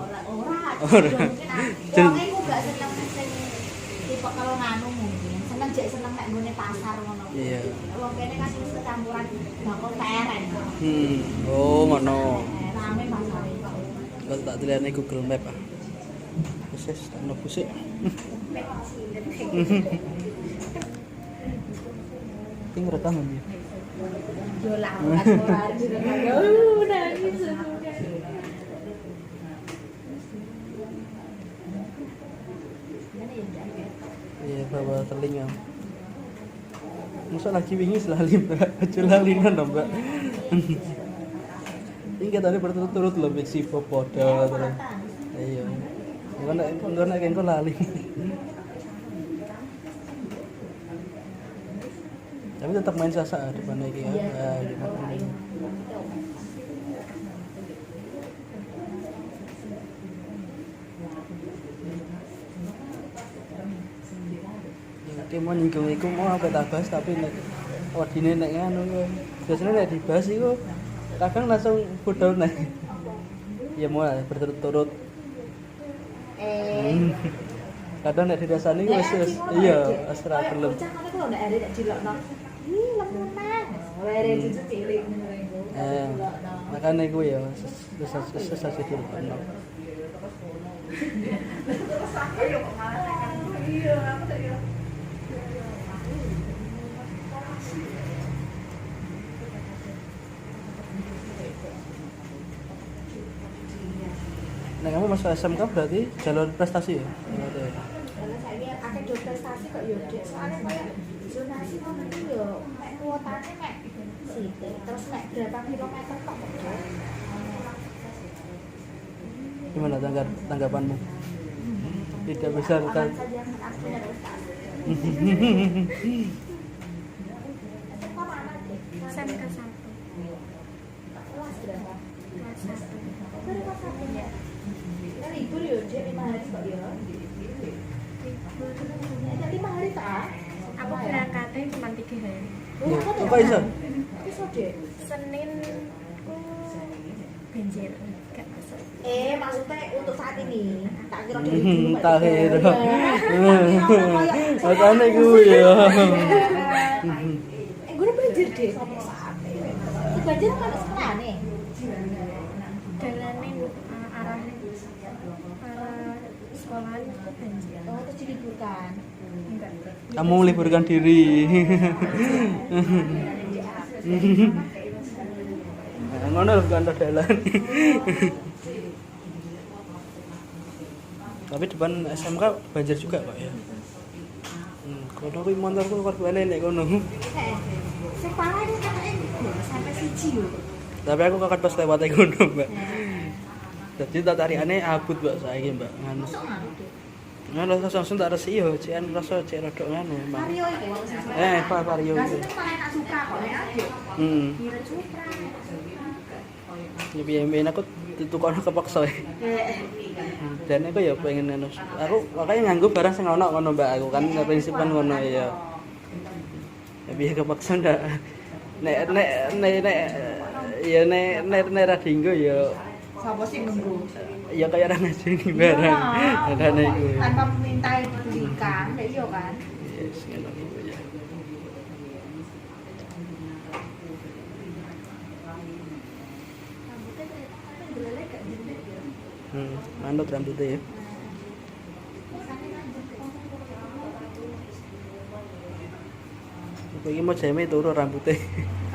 Ora. Wong iku gak seneng sing tipe kalau nganu mungkin. Seneng jek seneng nek nggone pasar ngono. Iya. Wong kene kan wis kecampuran bakul peren. Oh, ngono. Rame pasar. Kalau tak dilihat Google Map ah. Proses tak nopo sih. Ting rekaman ya. Yo lah, ora juga kaya nangis. Iya, bawa telinga. Masa lagi wingi selalu mbak, aja lalinan dong mbak. Ini katanya berturut-turut loh, si popoda terus. Iya. Enggak nak engko lali. Tapi tetap main sasa depan lagi ya. ki mau nyinggung iku mau apa tak bahas tapi nek wadine nek ngono yo. Biasane nek dibahas iku kadang langsung bodho nek. Ya mau berturut-turut. Kadang nek dirasani wis iya wis ra gelem. Bocah ngene ku lho nek arek dilokno. Ih, lemenan. Ora cucu cilik ngono iku. Makane iku ya wis dulu. Iya, aku tak yo. Nah, kamu masuk SMK berarti jalur prestasi ya? Berarti ya? Kalau saya akeh do prestasi kok yo Dek. Soalnya kayak zonasi ngono iku yo mek kuotane mek sithik. Terus mek berapa kilometer kok Dek. Gimana tanggapanmu? Tidak bisa Aman kan? saja kan aku punya prestasi. Kok mana Dek? SMK 1 Kelas berapa? kelas 1. Baru kelas 1 ya. Kan libur yo Dek 5 hari kok yo. Ya 5 hari tak? Aku berangkatnya cuma 3 hari. Ya, kok iso? Iso Dek. Senin ku banjir gak masuk. Maksudnya untuk saat ini tak kira dari dulu Mbak. Tak kira. Tak kira Makane iku ya. gue udah banjir deh sampai saat ini. Banjir kan sekolah nih. Jalanin arah sekolahan itu banjir. Oh, terus diliburkan. Enggak. Kamu meliburkan diri. Nah, ngono lho kantor dalan. Tapi depan SMK banjir juga kok ya. Kono kuwi motorku korbane nek kono. Sing parah itu katanya sampai siji lho. Tapi aku kakak pas lewat kono, Mbak. Jadi tak tarikane abut, Mbak, saiki, Mbak. Ngono. Masuk ngaruh deh. Ngono langsung tak resi yo, cian rasa cek rodok ngono, Mbak. Mario itu kalau sing Pak Mario. Gak seneng malah enak suka kok ya. Kira supra. Ya piye aku ditukokno kepaksa. Dan aku ya pengen anu. Aku makanya nganggo barang sing ono ngono Mbak aku kan prinsipan ngono ya. Ya piye kepaksa ndak. Nek ya nek ra dinggo ya Sapa sih nunggu? ya kaya ra ngajeni barang. Adane iku. Tanpa meminta dibelikan, ya iya kan? Yes, ngono iku ya. Rambutnya kayak gelele gak jendek ya. Manut rambutnya ya. Apa iki mau jame turu rambutnya.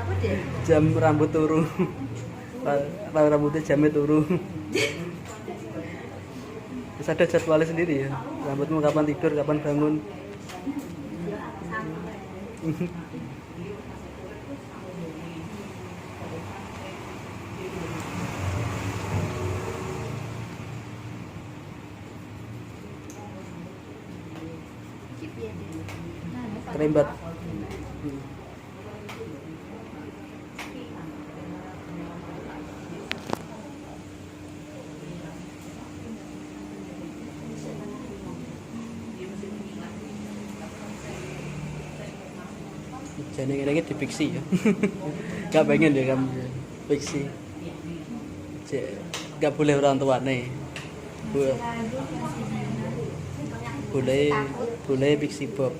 Apa deh? Jam rambut turu. Rambutnya jamnya turu. Terus ada jadwalnya sendiri ya. Rambutmu kapan tidur, kapan bangun. Kerembat. Jadi ini dipiksi ya. Gak pengen ya kamu fiksi. Gak boleh orang tua nih. Boleh fiksi Bob.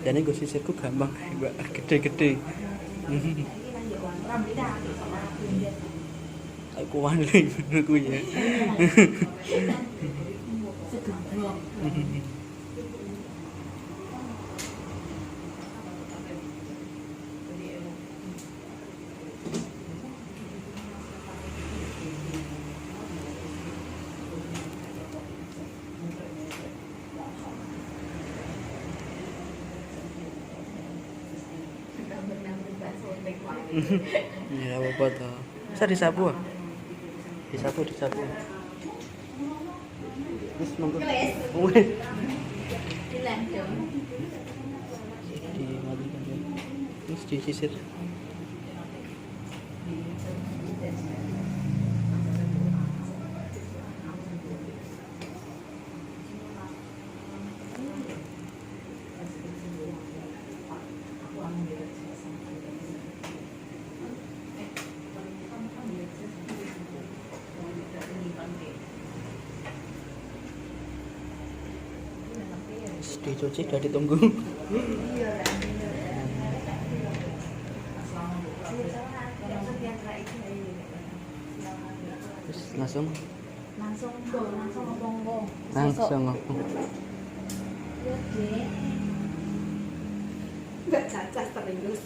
Dan ini gue sisirku gampang, Mbak, gede-gede. Aku wani menurutku ya. Ya apa tuh? Bisa disapu? Disapu. Terus monggo. Wih. Hilang dong. Dimatikan ya. Terus disisir. Dicuci udah ditunggu. Terus langsung ngomong. Ya, Dek. Mbak Caca terus.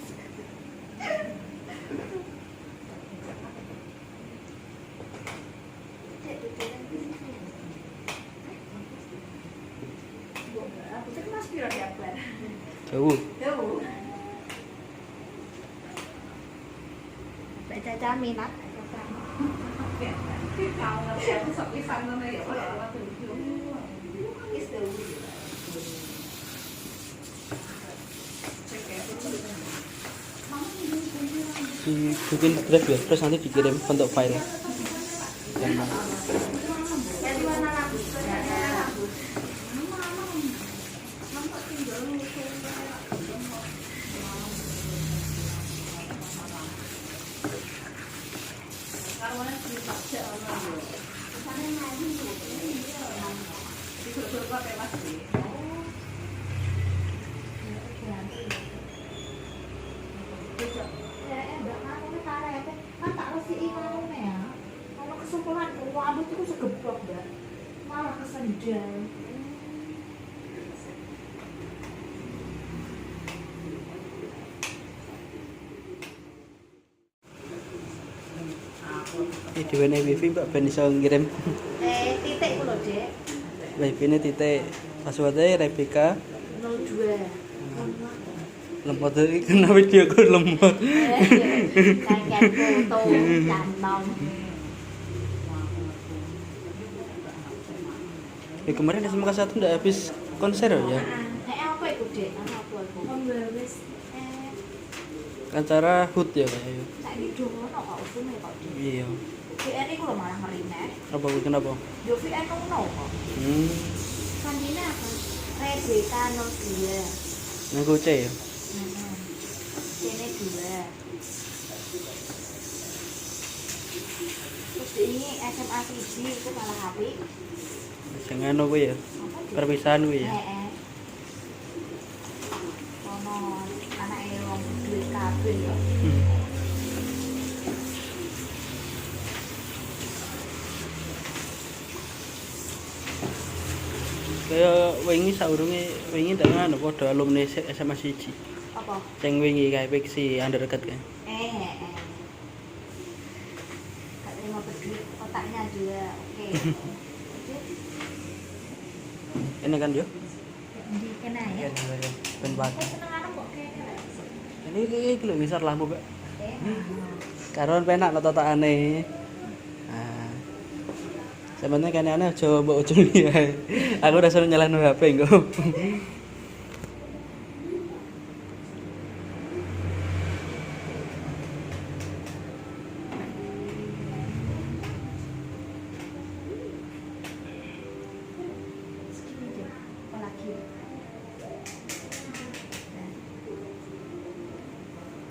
jauh. Mbak Caca minat. Dibikin drive ya, terus nanti dikirim bentuk file. Rambut itu segeblok, Mbak. Malah kesendal. Ini diwenehi wifi Mbak ben iso ngirim. Titik ku lho, Dek. Wifi-ne titik. Password-e Rebecca 02. lemot iki kena video ku lemot. Kayak foto cantom. Kemarin SMA kelas 1 ndak habis konser ya? Apa itu, Dek? Apa itu? Pembawis Acara HUT ya kayaknya. Saiki dono kok usume kok. Iya. VN iku lho malah ngerine. Apa kenapa? Yo VN ono kok. Kandine apa? Rebecca 02. Nang goce ya. Kene 2. Terus ini SMA 1 itu malah HP. Sing anu kuwi ya. Perpisahan kuwi ya. Ono anake wong duwe kabeh ya. Kayak wingi saurunge wingi ndak ngono padha alumni SMA 1. Apa? Sing wingi kae fiksi undergrad kan. Gak terima berduit, otaknya juga oke. Ini kan yo. Di kena ya. Ben bagus. Seneng arep kok kene. Ini lho ngisor lampu, Pak. Karon penak totokane. Nah. Sebenarnya kan aneh aja mbok ujung ya. Aku udah suruh nyalain HP engko.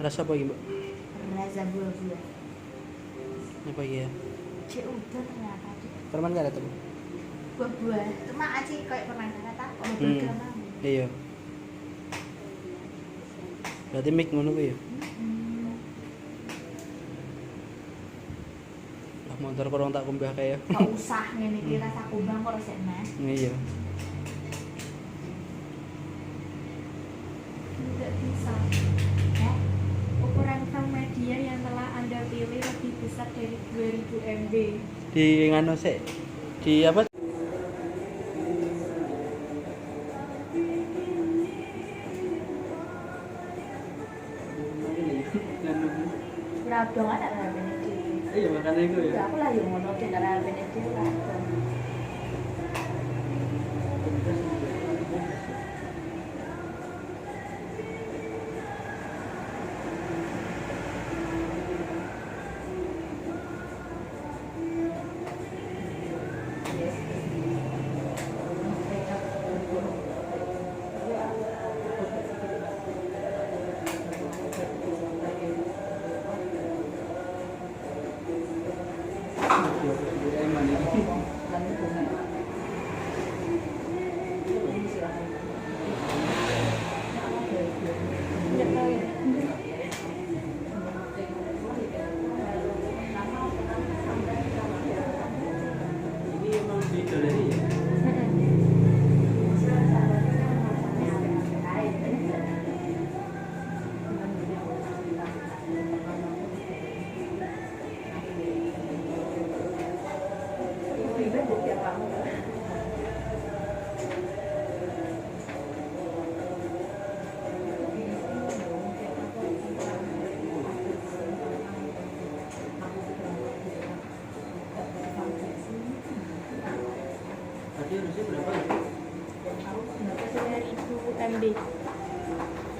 Rasa apa iki, Mbak? Rasa buah-buah. Apa iki ya? Cek udah ternyata. Permen karet apa? Buah-buah. Cuma aci kayak permen karet ta? Ono Hmm. bergama. Iya. Berarti mic ngono kuwi ya? Lah motor korong tak kumbah kae ya. Gak usah ngene iki rasa kumbang kok resik Mas. Iya. tidak bisa. Ukuran film media yang telah Anda pilih lebih besar dari 2000 MB. Di ngano sik. Di apa? Radong ada rabene dhewe. Iya makane iku Ya aku lah yo ngono dek rabene dhewe radong. Emang ini. Harusnya berapa ya? 3000 MB.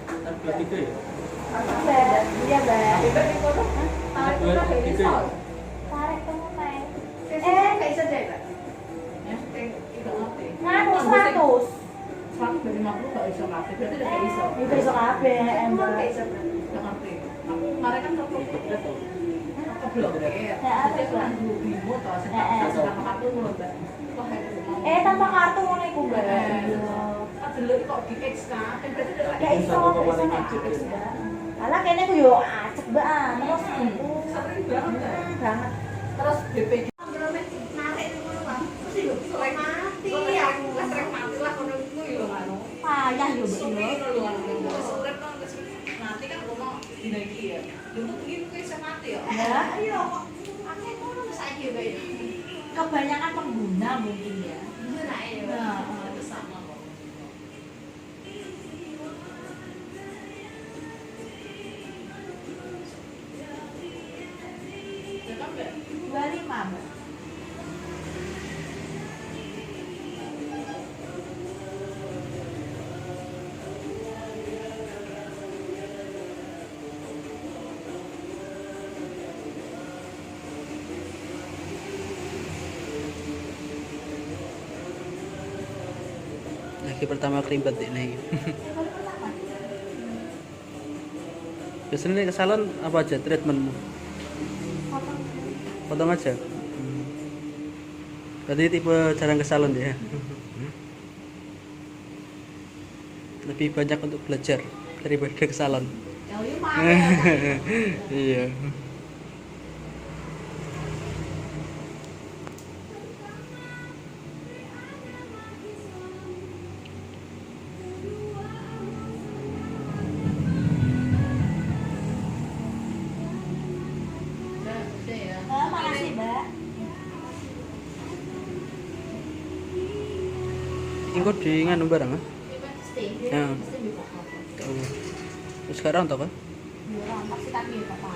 Tablet 3 ya? Mbak, iya Mbak. Tablet 3 ya? Tarik temu neng. Kayak iso deh, Pak. Nganu 100. 150 gak iso kabeh, berarti udah gak iso. Itu iso kabeh, Mbak. Gak iso, gak ngerti. Aku kemarin kan telepon Mbak tuh. Keblokir. Ya, Dia kan dulu bimo toh, sama kartu ngono, Mbak. Wah, itu mau. Tanpa kartu ngono iku, Mbak. Kan dulu kok di X kan, berarti udah Ya iso, iso nek Mbak. Alah kene ku yo acek Mbak, terus sering banget, Mbak. banget. Terus BPJ narik ngono, Pak. Terus yo sering mati. Aku wis sering mati lah ngono iku yo anu. Payah yo Mbak. Nanti kan ngomong dina iki ya. Lha kok begini kok iso mati ya? Ya. Iya kok. Akeh ngono saiki bae. Kebanyakan pengguna mungkin ya. Iya nak ya. Nah, Itu sama kok. Ya kan Mbak? 25 Mbak. Lagi pertama keribat ini. Biasanya nih ke salon apa aja treatmentmu? Potong aja. Berarti tipe jarang ke salon ya. Lebih banyak untuk belajar daripada ke salon. Ya iya mati. Iya. Udah ya. Makasih Mbak. Engko di nganu barang ah. Stay. Ya. Stay di pokok. Oh. Terus sekarang tau kan? Ya, pasti tak piye apa.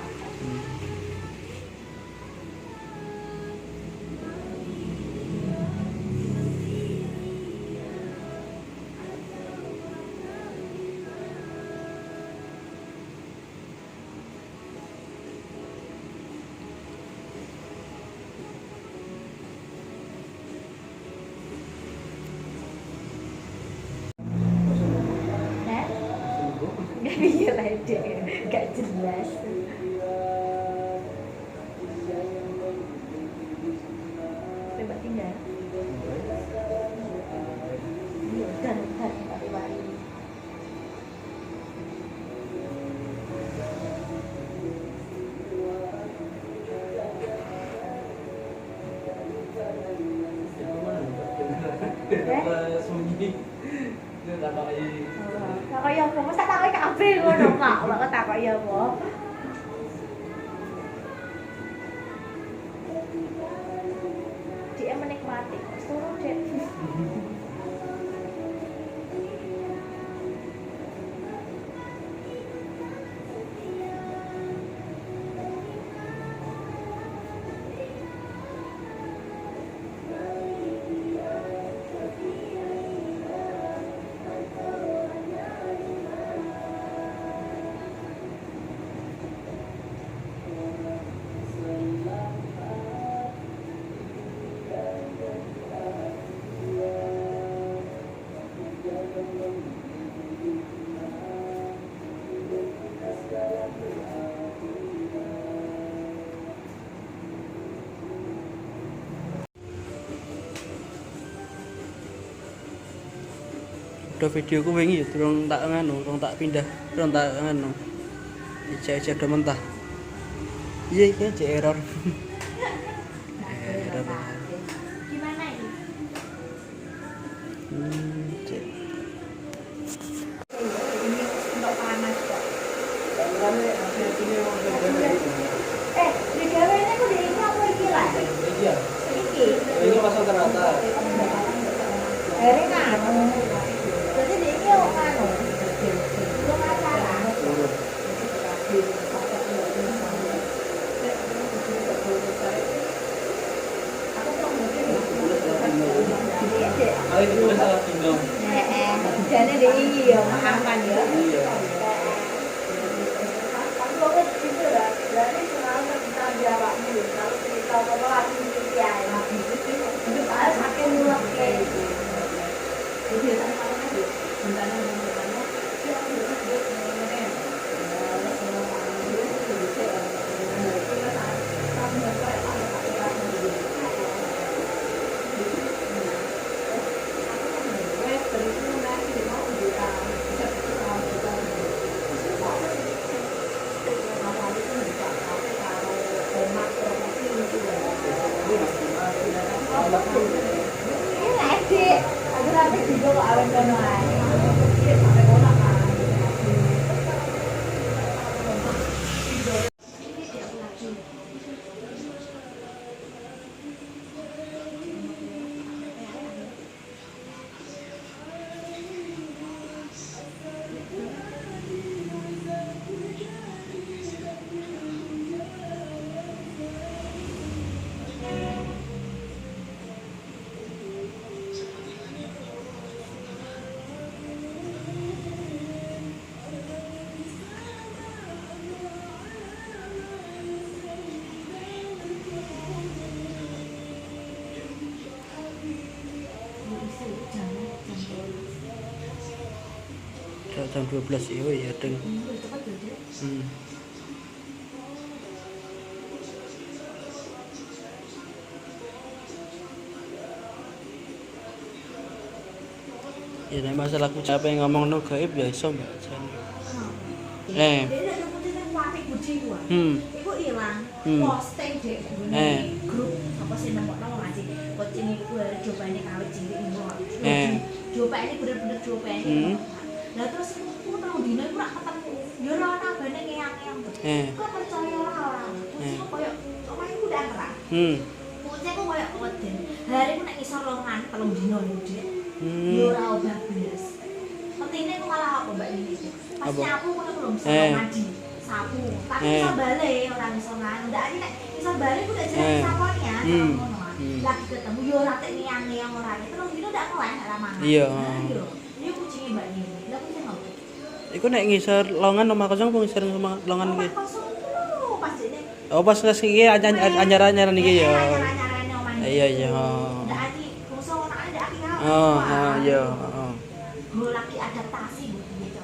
Nah, gak piye lah Dek. Gak jelas. Coba tinggal. Dan tapi wali. Takoki apa? Masa takoki kabeh ngono, Kak. Kok takoki apa? Dia menikmati. Suruh Dek. Udah videoku wingi ya, durung tak nganu, durung tak pindah, durung tak nganu. Ijek udah mentah. Iya, iki aja error. Error. Gimana ini? Cek. Ini untuk panas kok. Digawe ini aku di ini apa iki lah? Iya. Iki. Ini pasang teratas. Ini nganu. Jadi di ini kok nganu. Lu masalah. Kali itu salah gendong. Jane deh iya aman ya. Iya. Tapi kok gitu lah. Berarti selalu kita jawabnya kalau cerita kalau lagi ya. Itu harus makin luas kayak gitu. Jadi jam 12 iya ya deng. Ya nek masalah aku capek ngomong no gaib ya iso Mbak Jan. Dia ada putih wapi buji gua. Iku ilang. Posting dek grup apa sih nemokno ngaji. Kucing iku arep cobane kawit cilik umur. Cobane bener-bener cobane. Lah terus aku tau dino iku rak ketemu. Ya ora ana bane ngeyang-ngeyang. Kok percaya ora? Terus koyo omahku udah terang. Kucing aku koyo weden. Hari ku nek ngisor longan 3 dino lho, Dik. Ya ora obah blas. Pentingnya aku malah apa Mbak ini? Pas nyapu aku belum bisa mandi. Sapu. Tapi iso bale ora iso nang. Ndak iki nek iso bale ku udah jadi saponnya ngono. Lagi ketemu yo ora tek ngeyang-ngeyang ora. Terus dino ndak keleh ora mangan. Iya. Ini kucingnya Mbak ini. Lah kucing apa? Iku nek ngisor longan omah kosong apa ngisor longan iki? Pas ini. Oh pas nges iki anyaran iki ya. Anyaran-anyaran omah. Iya iya. Ndak iki kosong ora ndak iki. Iya, Gue lagi adaptasi gitu.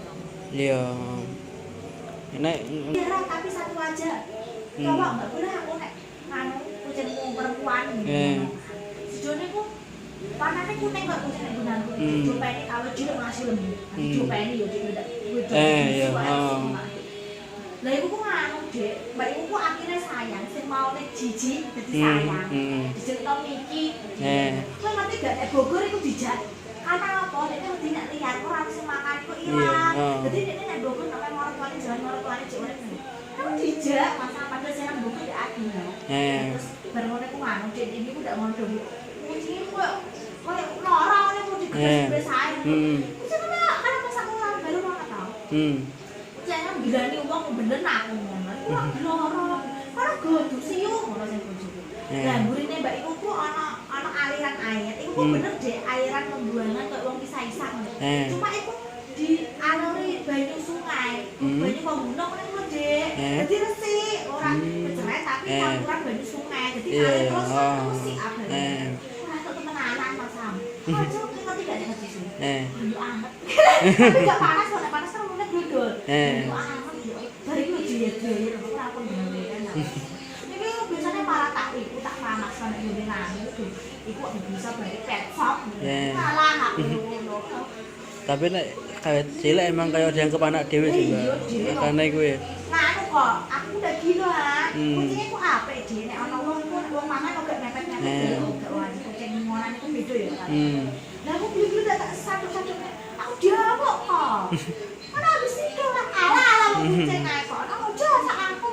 Iya. Nek tapi satu aja. Coba enggak boleh aku nek nganu kucingmu perempuan gitu. Sejone ku panane kuning kok kucing gunanku. Copene kalau cilik masih lembut. Copene yo tidak. iya. Lah iku ku nganu, Dek. Mbak iku ku akhirnya sayang sing mau nek jijik dadi sayang. Dicerita Miki. Kowe ngerti gak nek Bogor iku dijak. Karena apa? Nek wedi nek lihat ora sing makan iku ilang. Dadi nek nek Bogor nek mau tuane jalan mau tuane cek urip. Kan dijak masa padha seneng Bogor ya adi. Terus bar ngono ku nganu, Dek iki ku ndak ngono. Kucing iku koyo lara ngene ku digres-gres ae. Kucing kan pas aku baru mau tau. Jangan bilani wong bener aku ngono. Wah, loro. Karena godhog siu ngono sing bojoku. Lah mburine Mbak iku ku ana aliran air. Iku ku bener Dek, airan pembuangan kok wong pisah-pisah ngono. Cuma iku dialiri banyu sungai. Banyu pembunuh ngene lho, Dek. Dadi resik, ora keceret tapi campuran banyu sungai. Dadi air terus sik abane. Ora ketenanan Mas Sam. Kok ngerti gak nek ngerti sih? Banyu anget. Tapi gak panas kok, nek panas kan mulai gludul. Banyu anget. Dari itu diet-diet ora pun bener kan. Iki biasanya malah tak iku tak panas kan ngene nang iku. Iku bisa balik pet shop. Malah aku ngono. Tapi nek kawit cilik emang kaya dianggap anak dhewe sih, Mbak. Makane kuwi. Nganu kok, aku udah gila. Kucingnya ku apik Dik, nek ana wong mangan kok gak mepet-mepet gak wani. Kucing ngonan iku beda ya kan. Lah aku beli-beli tak satu-satu. Aku diamuk kok. Ana habis itu lah ala kucing ae kok. Ana ojo sak aku.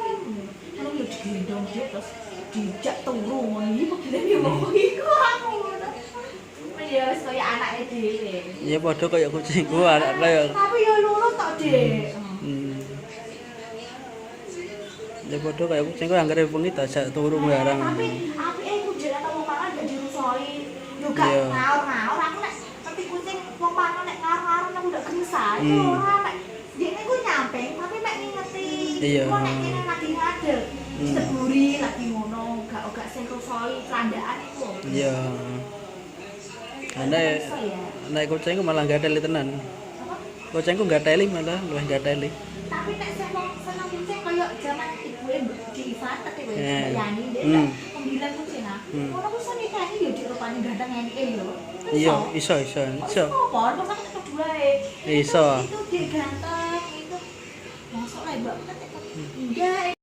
Kalau yo digendong Dik terus dijak turu ngono iki begini wong iku aku. Ya wis kaya anake dhewe. Ya padha kaya kucingku anak kaya. Tapi yo nurut tok Dik. Ya padha kaya kucingku anggere bengi tajak turu barang. Tapi apike ku Dik atau mangan gak dirusoi. Yo gak ngaur-ngaur aku nek itu ora mek dene ku nyampe tapi mek ngingeti. Iya. Kok nek kene lagi ngadeg. Seduri lagi ngono, gak sing rusoi landakan iku. Iya. Nek kucingku malah gak teli tenan. Kucingku gak teli malah luwih gak teli. Tapi nek sing wong seneng kucing kaya zaman ibuke di Ivan tete kowe Eh. Yani dia pembilan kucing ah. Ngono ku sing nikani yo dirupani ganteng enike yo. Iya, iso. Apa? Cuma kedua Iso. Itu dia ganteng itu. Masuk lah mbak kan enggak.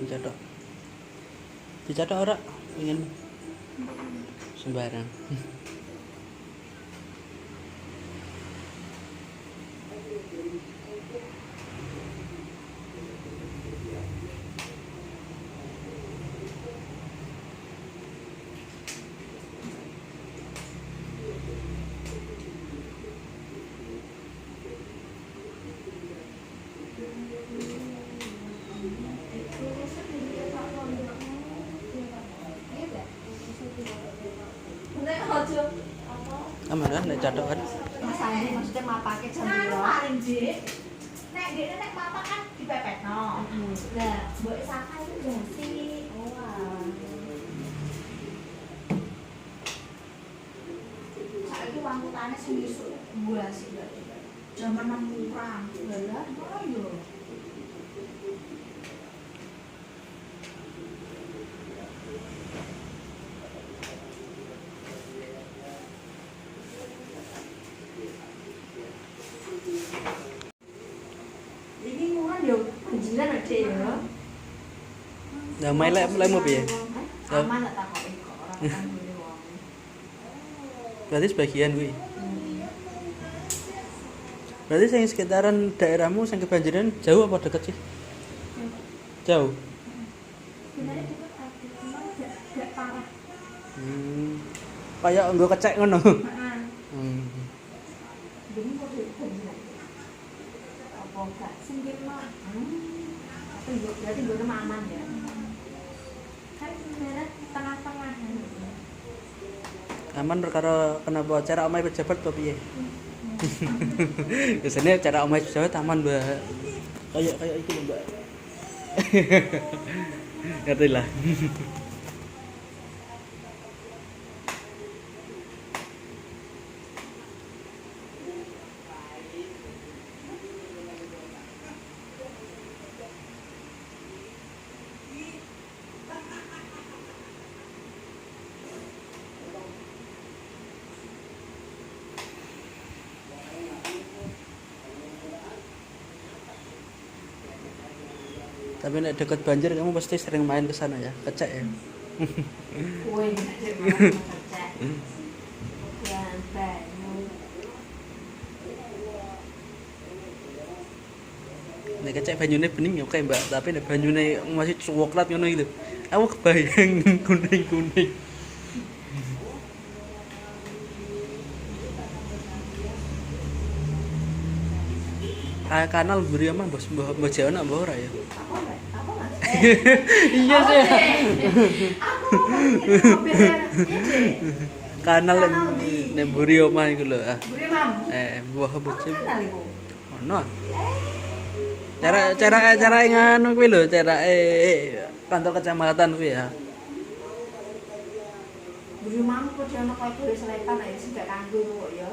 Dicatok. Dicatok ora ingin sembarang. Aman kan nek catok kan? Masalahnya maksudnya mapake jam Anu 2. paling Dik. Nek dene nek papa kan dipepetno. Lah, mbok Saka itu gasi. Oh. Saiki wangkutane sing isuk buas jam 6 kurang. Lah, ayo. Iki murah yo anjiran ade yo. Lah main lek mau piye? Aman tak takoki kok ora kan ngene wong. Berarti sebagian kuwi. Berarti sing sekitaran daerahmu sing kebanjiran jauh apa deket sih? Jauh. Sebenarnya deket ada, cuma gak parah. Kayak nggo kecek ngono. Heeh. Demi kok dibanjiran. Apa gak Singkir mah. tapi berarti gue aman ya. Kan sebenarnya tengah-tengah. Aman perkara kenapa cara omahe pejabat apa piye? Biasanya cara omahe pejabat aman, Mbak. Kayak itu, Mbak. Ngerti lah. Tapi nek deket banjir kamu pasti sering main ke sana ya, kecek ya. Woi, cek. Ya, banyu. Nek kecek banyune bening ya oke Mbak, tapi nek banyune masih coklat ngono iki lho. Aku kebayang kuning-kuning. Kayak kanal mburi mah mbah Jawa nak mbah ora ya. Apa Mas? Iya sih. Aku Kanal nek mburi omah iku lho. Buri Mam. Mbah bocah. Kenal iku. Ono. Cara nganu kuwi lho, kantor kecamatan kuwi ya. Buri Mam kok ono koyo buri selepan ae sing gak kanggo kok ya.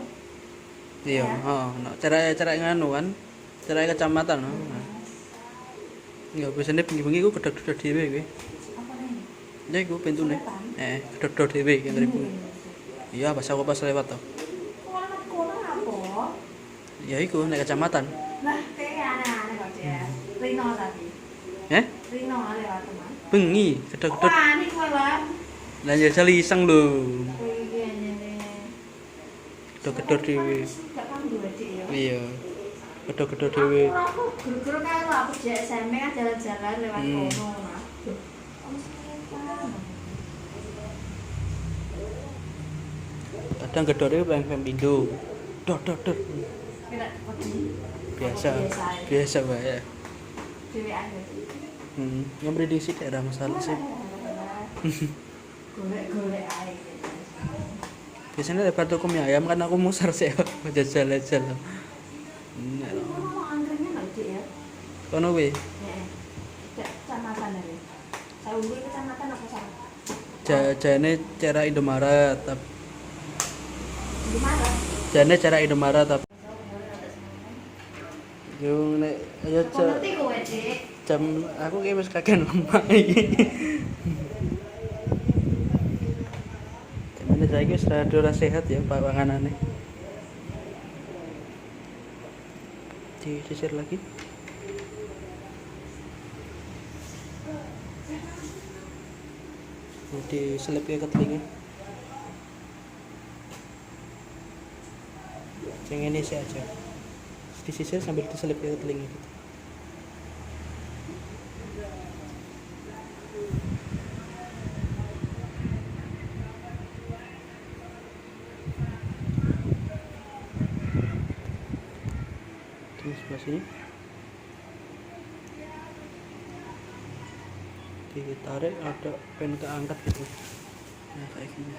Iya, heeh, ono. Cara nganu kan. Cara kecamatan. Enggak biasane bengi-bengi ku gedhog-gedhog dhewe kuwi. Apa nih? Ya iku pintune. Gedhog-gedhog dhewe ki ngriku. Iya, pas aku pas lewat to. Kono apa? Ya iku nek kecamatan. Lah, kayak aneh-aneh kok dia. Rino tadi. Rino lewat teman. Bengi gedhog-gedhog. Wah, ini kowe lah. Lah ya jali iseng lho. Kowe iki anyene. Gedhog-gedhog dhewe. Gak kanggo Dik ya. Iya. Gedhog-gedhog dhewe. Aku guru-guru kae lho aku jek SMP kan jalan-jalan lewat kono nah. Om sepan. Kadang gedhog dhewe peng pindho. Dor. Kira wedi. Biasa Mbak ya. Dhewean ya. Ngemridi sih tidak ada masalah sih. Golek-golek ae. Biasanya lebar toko mie ayam kan aku musar sih jajal-jajal. Kono anggrengan lho Dik ya. Kono kuwi. Heeh. Kecamatan ya. Saya urip kecamatan apa salah? Jane cara Indomaret tapi Di mana? jane cara Indomaret tapi yo nek ayo Kok ngerti kowe Dik? jam aku ki wis kagen lemak iki. Ini saiki wis rada sehat ya Pak panganane. Disisir lagi. Jadi selip ke telinga. Yang ini sih aja. Disisir sambil diselip ke telinga gitu. Di sebelah sini. Ditarik ada pen keangkat gitu. Nah kayak gini.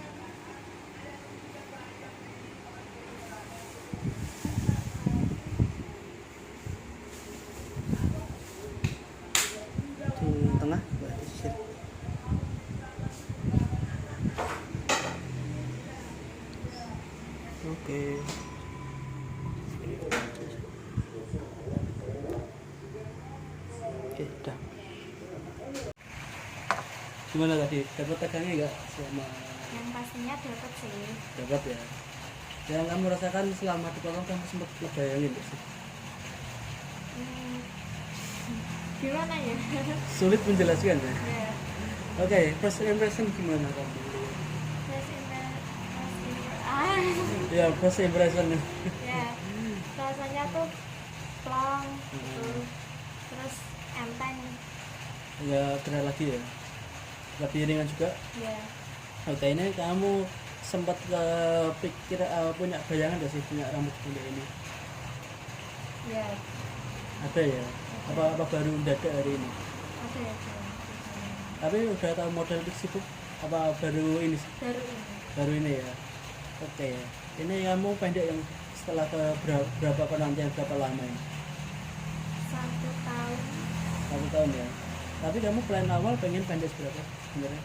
Di tengah berarti sisir. Oke. Oke, dah. Gimana tadi? Dapat tegangnya enggak selama Yang pastinya dapat sih. dapat ya? Yang kamu rasakan selama dipotong kamu sempat bayangin nggak sih? Hmm, gimana ya? Sulit menjelaskan ya? Ya, Oke, first impression gimana kamu? Ya, first impression. ya, rasanya tuh plong gitu. Terus enteng. Ya, kena lagi ya? Lebih ringan juga? Ya, Oke, ini kamu sempat kepikir punya bayangan nggak sih punya rambut pendek ini? ya, Ada ya? Apa baru mendadak hari ini? ada ya. Tapi udah tahu model fix itu? Apa baru ini? Baru ini. Baru ini ya? Oke, ini kamu pendek yang setelah berapa penantian berapa lama ini? 1 tahun. 1 tahun ya? Tapi kamu plan awal pengen pendek berapa sebenarnya?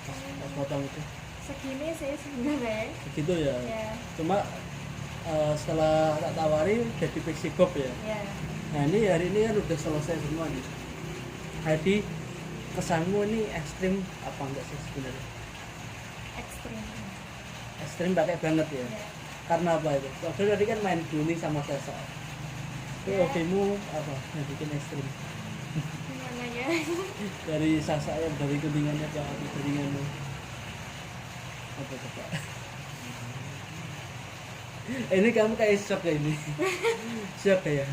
Pas potong itu? Segini sih sebenarnya. Begitu ya? Ya, Cuma setelah tak tawari jadi fixie bob ya? ya. Nah ini hari ini kan udah selesai semua nih. Jadi kesanmu ini ekstrim apa enggak sih sebenarnya? Ekstrim. Ekstrim pakai banget ya? Ya. Karena apa itu? Waktu tadi kan main bowling sama sesa. Itu Ya. hobimu apa yang bikin ekstrim? Gimana ya? Dari Sasa ya, dari kuningannya Pak, atau dari nganu apa tuh Pak? Ini kamu kayak shock ya ini. Shock ya.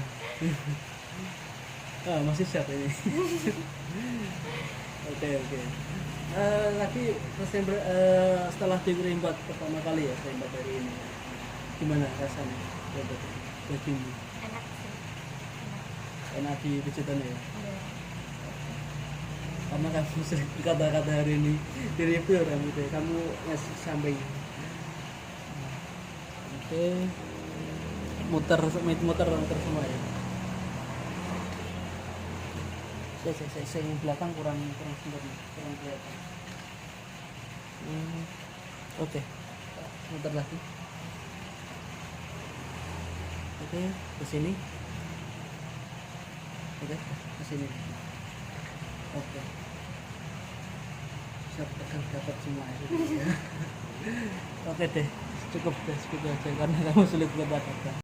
Masih shock ini. Oke. Lagi setelah dirimbat pertama kali ya, rimbat dari ini. Gimana rasanya? Bagimu? Enak sih. Enak di pijitannya ya? Iya. Karena kamu sering kata-kata hari ini di review rambut ya, kamu ngasih samping. Oke, muter semua ya. Saya yang belakang kurang sempurna, kurang kelihatan. Oke, muter lagi. Oke, ke sini. Oke, ke sini. Oke. Siap tekan dapat semua ya. Oke deh, cukup aja karena kamu sulit buat apa.